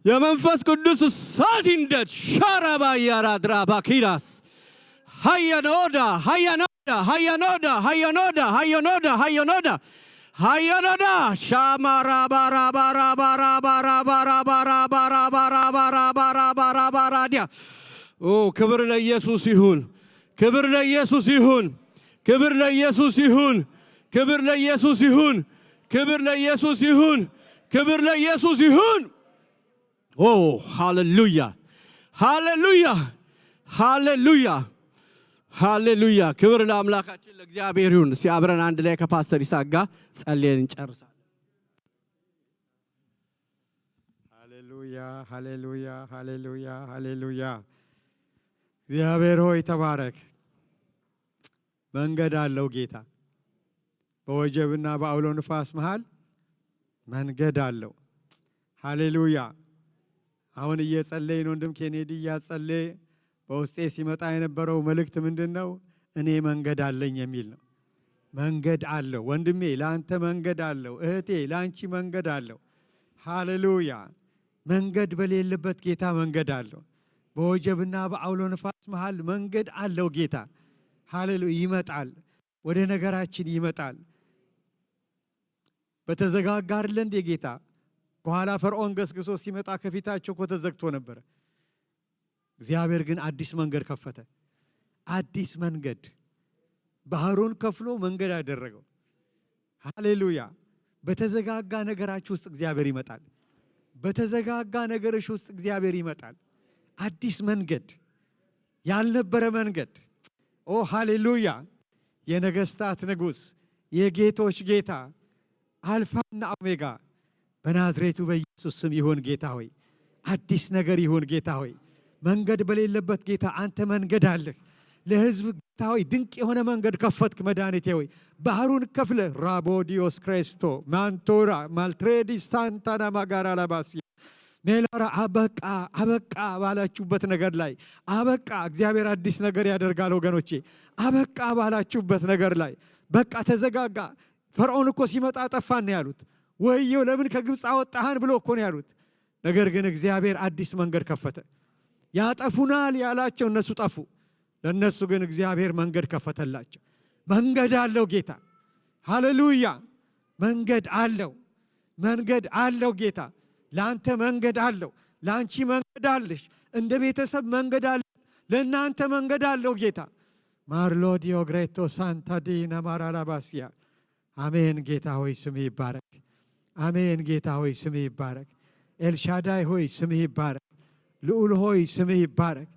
የመንፈስ ቅዱስ እሳት ይንደድ። ሻራባያራ ድራባኪራስ ሃያኖዳ ሃያኖዳ ሃያኖዳ ሃያኖዳ ሃያኖዳ ሃያኖዳ ሃያኖዳ ሻማራ ባራ ባራ ባራ ባራ ባራ ባራ ባራ ባራ ባራ ባራ ባራ ባራ ዲያ ክብር ለኢየሱስ ይሁን፣ ክብር ለኢየሱስ ይሁን፣ ክብር ለኢየሱስ ይሁን፣ ክብር ለኢየሱስ ይሁን፣ ክብር ለኢየሱስ ይሁን፣ ክብር ለኢየሱስ ይሁን። ሃሌሉያ ሃሌሉያ ሃሌሉያ ሃሌሉያ። ክብር ለአምላካችን ለእግዚአብሔር ይሁን። እስቲ አብረን አንድ ላይ ከፓስተር ይስሐቅ ጋር ጸልየን እንጨርሳለን። ሃሌሉያ ሃሌሉያ ሃሌሉያ ሃሌሉያ። እግዚአብሔር ሆይ ተባረክ። መንገድ አለው ጌታ። በወጀብና በአውሎ ንፋስ መሃል መንገድ አለው። ሃሌሉያ። አሁን እየጸለይን ወንድም ኬኔዲ እያጸለየ በውስጤ ሲመጣ የነበረው መልእክት ምንድነው? እኔ መንገድ አለኝ የሚል ነው። መንገድ አለው ወንድሜ፣ ለአንተ መንገድ አለው። እህቴ ለአንቺ መንገድ አለው። ሃሌሉያ። መንገድ በሌለበት ጌታ መንገድ አለው። በወጀብና በአውሎ ነፋስ መሃል መንገድ አለው ጌታ። ሃሌሉያ! ይመጣል፣ ወደ ነገራችን ይመጣል። በተዘጋጋ አይደል እንደ ጌታ ከኋላ ፈርዖን ገስግሶ ሲመጣ ከፊታቸው እኮ ተዘግቶ ነበር። እግዚአብሔር ግን አዲስ መንገድ ከፈተ። አዲስ መንገድ ባህሩን ከፍሎ መንገድ አደረገው። ሃሌሉያ! በተዘጋጋ ነገራችሁ ውስጥ እግዚአብሔር ይመጣል። በተዘጋጋ ነገርሽ ውስጥ እግዚአብሔር ይመጣል። አዲስ መንገድ፣ ያልነበረ መንገድ። ኦ ሃሌሉያ! የነገስታት ንጉሥ፣ የጌቶች ጌታ፣ አልፋና ኦሜጋ በናዝሬቱ በኢየሱስ ስም ይሁን ጌታ ሆይ። አዲስ ነገር ይሁን ጌታ ሆይ። መንገድ በሌለበት ጌታ አንተ መንገድ አለህ። ለሕዝብ ጌታ ሆይ ድንቅ የሆነ መንገድ ከፈትክ መድኃኒቴ ሆይ። ባህሩን ከፍለ ራቦዲዮስ ክሬስቶ ማንቶራ ማልትሬዲ ሳንታና ማጋራ ላባሲ ኔላራ አበቃ አበቃ ባላችሁበት ነገር ላይ አበቃ። እግዚአብሔር አዲስ ነገር ያደርጋል ወገኖቼ። አበቃ ባላችሁበት ነገር ላይ በቃ ተዘጋጋ። ፈርዖን እኮ ሲመጣ ጠፋን ነው ያሉት። ወየው ለምን ከግብፅ አወጣህን ብሎ እኮ ነው ያሉት። ነገር ግን እግዚአብሔር አዲስ መንገድ ከፈተ። ያጠፉናል ያላቸው እነሱ ጠፉ። ለነሱ ግን እግዚአብሔር መንገድ ከፈተላቸው። መንገድ አለው ጌታ። ሃሌሉያ! መንገድ አለው፣ መንገድ አለው ጌታ። ለአንተ መንገድ አለው፣ ለአንቺ መንገድ አለሽ። እንደ ቤተሰብ መንገድ አለ፣ ለእናንተ መንገድ አለው ጌታ። ማርሎዲዮ ግሬቶ ሳንታዲና ማራላባሲያ። አሜን። ጌታ ሆይ ስምህ ይባረክ። አሜን። ጌታ ሆይ ስምህ ይባረክ። ኤልሻዳይ ሆይ ስምህ ይባረክ። ልዑል ሆይ ስምህ ይባረክ።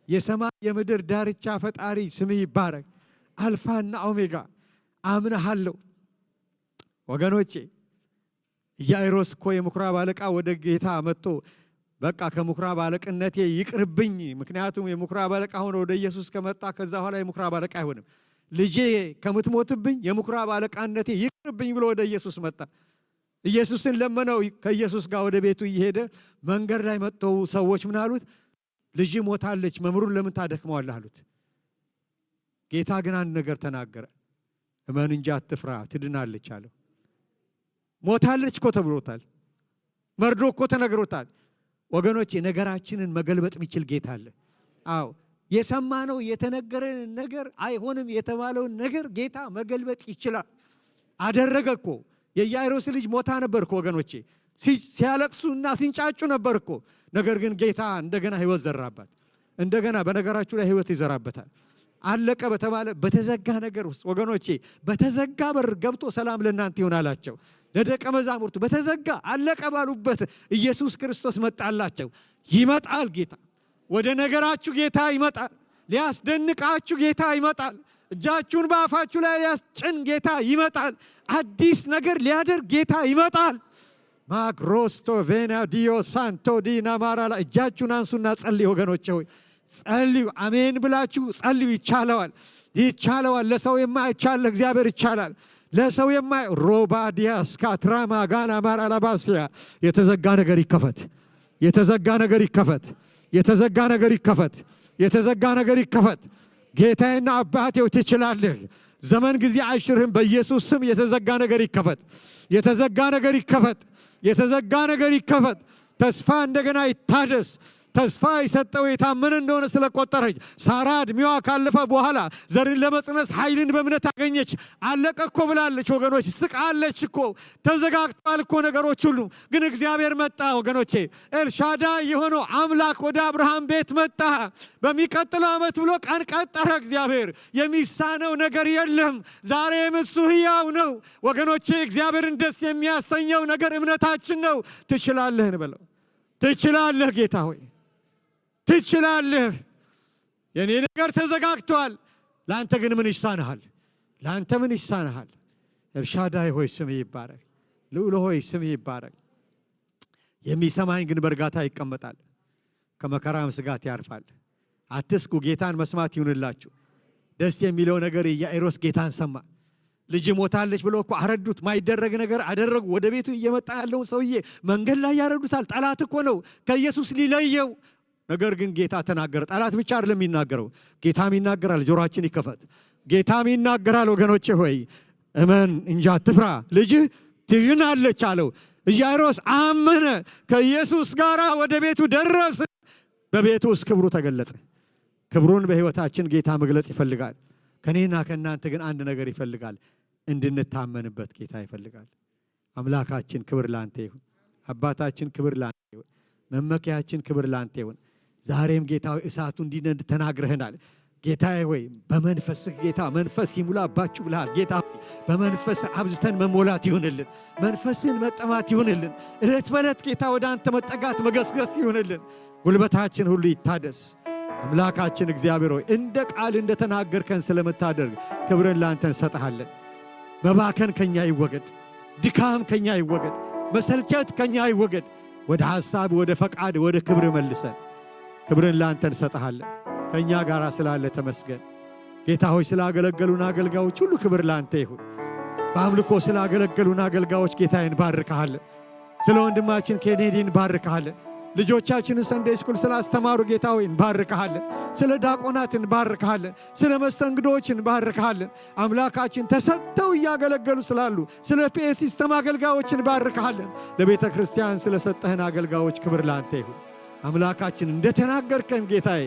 የሰማይ የምድር ዳርቻ ፈጣሪ ስምህ ይባረክ። አልፋና ኦሜጋ አምናሃለሁ። ወገኖቼ ኢያኢሮስ እኮ የምኩራብ አለቃ ወደ ጌታ መጥቶ በቃ ከምኩራብ አለቅነቴ ይቅርብኝ፣ ምክንያቱም የምኩራብ አለቃ ሆኖ ወደ ኢየሱስ ከመጣ ከዛ በኋላ የምኩራብ አለቃ አይሆንም፣ ልጄ ከምትሞትብኝ የምኩራብ አለቃነቴ ይቅርብኝ ብሎ ወደ ኢየሱስ መጣ። ኢየሱስን ለመነው። ከኢየሱስ ጋር ወደ ቤቱ እየሄደ መንገድ ላይ መጥተው ሰዎች ምን አሉት? ልጅ ሞታለች፣ መምህሩን ለምን ታደክመዋለህ አሉት። ጌታ ግን አንድ ነገር ተናገረ። እመን እንጂ አትፍራ፣ ትድናለች አለው። ሞታለች እኮ ተብሎታል። መርዶ እኮ ተነግሮታል። ወገኖች ነገራችንን መገልበጥ የሚችል ጌታ አለ። አዎ የሰማነው የተነገረን ነገር አይሆንም የተባለውን ነገር ጌታ መገልበጥ ይችላል። አደረገ እኮ። የኢያኢሮስ ልጅ ሞታ ነበር እኮ ወገኖቼ፣ ሲያለቅሱና ሲንጫጩ ነበር እኮ። ነገር ግን ጌታ እንደገና ህይወት ዘራባት። እንደገና በነገራችሁ ላይ ህይወት ይዘራበታል። አለቀ በተባለ በተዘጋ ነገር ውስጥ ወገኖቼ፣ በተዘጋ በር ገብቶ ሰላም ለእናንተ ይሆናላቸው። ለደቀ መዛሙርቱ በተዘጋ አለቀ ባሉበት ኢየሱስ ክርስቶስ መጣላቸው። ይመጣል ጌታ ወደ ነገራችሁ፣ ጌታ ይመጣል። ሊያስደንቃችሁ ጌታ ይመጣል። እጃችሁን በአፋችሁ ላይ ሊያስጭን ጌታ ይመጣል። አዲስ ነገር ሊያደርግ ጌታ ይመጣል። ማግሮስቶ ቬና ዲዮ ሳንቶ ዲና ማራላ። እጃችሁን አንሱና ጸልዩ ወገኖቼ ሆይ ጸልዩ። አሜን ብላችሁ ጸልዩ። ይቻለዋል፣ ይቻለዋል። ለሰው የማይቻል እግዚአብሔር ይቻላል። ለሰው የማይ ሮባዲያስ ካትራማ ጋና ማራላባሲያ። የተዘጋ ነገር ይከፈት፣ የተዘጋ ነገር ይከፈት፣ የተዘጋ ነገር ይከፈት፣ የተዘጋ ነገር ይከፈት። ጌታዬና አባቴው ትችላለህ። ዘመን ጊዜ አይሽርህም። በኢየሱስ ስም የተዘጋ ነገር ይከፈት፣ የተዘጋ ነገር ይከፈት፣ የተዘጋ ነገር ይከፈት። ተስፋ እንደገና ይታደስ። ተስፋ የሰጠው የታመነ እንደሆነ ስለቆጠረች ሳራ እድሜዋ ካለፈ በኋላ ዘርን ለመጽነስ ኃይልን በእምነት አገኘች። አለቀ እኮ ብላለች ወገኖች፣ ስቃለች እኮ። ተዘጋግቷል እኮ ነገሮች ሁሉ። ግን እግዚአብሔር መጣ ወገኖቼ። ኤልሻዳይ የሆነው አምላክ ወደ አብርሃም ቤት መጣ። በሚቀጥለው ዓመት ብሎ ቀን ቀጠረ እግዚአብሔር። የሚሳነው ነገር የለም። ዛሬም እሱ ሕያው ነው ወገኖቼ። እግዚአብሔርን ደስ የሚያሰኘው ነገር እምነታችን ነው። ትችላለህ እንበለው። ትችላለህ ጌታ ሆይ ትችላለህ። የኔ ነገር ተዘጋግቷል። ለአንተ ግን ምን ይሳንሃል? ለአንተ ምን ይሳንሃል? ኤልሻዳይ ሆይ ስምህ ይባረክ። ልዑል ሆይ ስምህ ይባረክ። የሚሰማኝ ግን በእርጋታ ይቀመጣል፣ ከመከራም ስጋት ያርፋል። አትስጉ። ጌታን መስማት ይሁንላችሁ። ደስ የሚለው ነገር ኢያኢሮስ ጌታን ሰማ። ልጅ ሞታለች ብሎ እኮ አረዱት። ማይደረግ ነገር አደረጉ። ወደ ቤቱ እየመጣ ያለውን ሰውዬ መንገድ ላይ ያረዱታል። ጠላት እኮ ነው ከኢየሱስ ሊለየው። ነገር ግን ጌታ ተናገረ። ጠላት ብቻ አይደለም የሚናገረው፣ ጌታም ይናገራል። ጆሮአችን ይከፈት። ጌታም ይናገራል። ወገኖቼ ሆይ እመን እንጂ አትፍራ፣ ልጅህ ትድናለች አለው። ኢያይሮስ አመነ። ከኢየሱስ ጋር ወደ ቤቱ ደረሰ። በቤቱ ውስጥ ክብሩ ተገለጸ። ክብሩን በሕይወታችን ጌታ መግለጽ ይፈልጋል። ከኔና ከእናንተ ግን አንድ ነገር ይፈልጋል፣ እንድንታመንበት ጌታ ይፈልጋል። አምላካችን ክብር ላንተ ይሁን። አባታችን ክብር ላንተ ይሁን። መመኪያችን ክብር ላንተ ይሁን። ዛሬም ጌታ እሳቱ እንዲነድ ተናግረህናል። ጌታዬ ሆይ በመንፈስህ ጌታ መንፈስ ይሙላባችሁ ብለሃል። ጌታ በመንፈስ አብዝተን መሞላት ይሁንልን። መንፈስን መጠማት ይሁንልን። እለት በእለት ጌታ ወደ አንተ መጠጋት መገስገስ ይሁንልን። ጉልበታችን ሁሉ ይታደስ። አምላካችን እግዚአብሔር ሆይ እንደ ቃል እንደተናገርከን ስለምታደርግ ክብርን ላንተ እንሰጥሃለን። መባከን ከኛ ይወገድ፣ ድካም ከኛ ይወገድ፣ መሰልቸት ከኛ ይወገድ። ወደ ሐሳብ፣ ወደ ፈቃድ፣ ወደ ክብር መልሰን ክብርን ላንተ እንሰጥሃለን። ከኛ ጋር ስላለ ተመስገን። ጌታ ሆይ ስላገለገሉን አገልጋዮች ሁሉ ክብር ላንተ ይሁን። በአምልኮ ስላገለገሉን አገልጋዮች ጌታዬን ባርካለን። ስለ ወንድማችን ኬኔዲን ባርካለን። ልጆቻችንን ሰንዴይ ስኩል ስላስተማሩ ጌታ ሆይ እንባርካለን። ስለ ዲያቆናት እንባርካለን። ስለ መስተንግዶች እንባርካለን። አምላካችን ተሰጥተው እያገለገሉ ስላሉ ስለ ፒኤ ሲስተም አገልጋዮች እንባርካለን። ለቤተ ክርስቲያን ስለሰጠህን አገልጋዮች ክብር ላንተ ይሁን። አምላካችን እንደተናገርከን ጌታዬ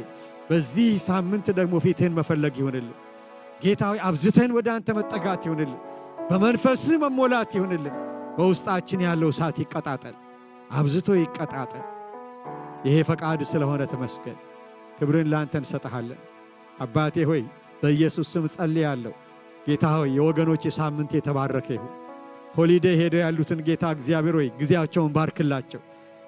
በዚህ ሳምንት ደግሞ ፊትህን መፈለግ ይሁንልን። ጌታ ሆይ አብዝተን ወደ አንተ መጠጋት ይሁንልን። በመንፈስህ መሞላት ይሁንልን። በውስጣችን ያለው እሳት ይቀጣጠል፣ አብዝቶ ይቀጣጠል። ይሄ ፈቃድ ስለሆነ ተመስገን። ክብርን ላንተ እንሰጥሃለን። አባቴ ሆይ በኢየሱስ ስም ጸልያለሁ። ጌታ ሆይ የወገኖች ሳምንት የተባረከ ይሁን። ሆሊዴይ ሄደው ያሉትን ጌታ እግዚአብሔር ሆይ ጊዜያቸውን ባርክላቸው።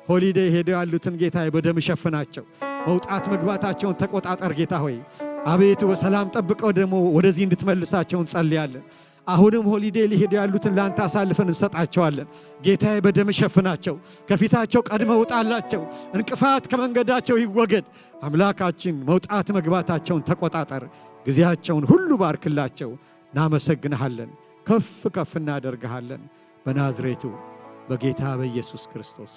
ሆሊዴይ ሄደው ያሉትን ጌታ በደም ሸፍናቸው። መውጣት መግባታቸውን ተቆጣጠር ጌታ ሆይ አቤቱ በሰላም ጠብቀው ደግሞ ወደዚህ እንድትመልሳቸው እንጸልያለን። አሁንም ሆሊዴይ ሊሄዱ ያሉትን ላንተ አሳልፈን እንሰጣቸዋለን። ጌታዬ በደም ሸፍናቸው፣ ከፊታቸው ቀድመ ውጣላቸው፣ እንቅፋት ከመንገዳቸው ይወገድ። አምላካችን መውጣት መግባታቸውን ተቆጣጠር፣ ጊዜያቸውን ሁሉ ባርክላቸው። እናመሰግንሃለን፣ ከፍ ከፍ እናደርግሃለን። በናዝሬቱ በጌታ በኢየሱስ ክርስቶስ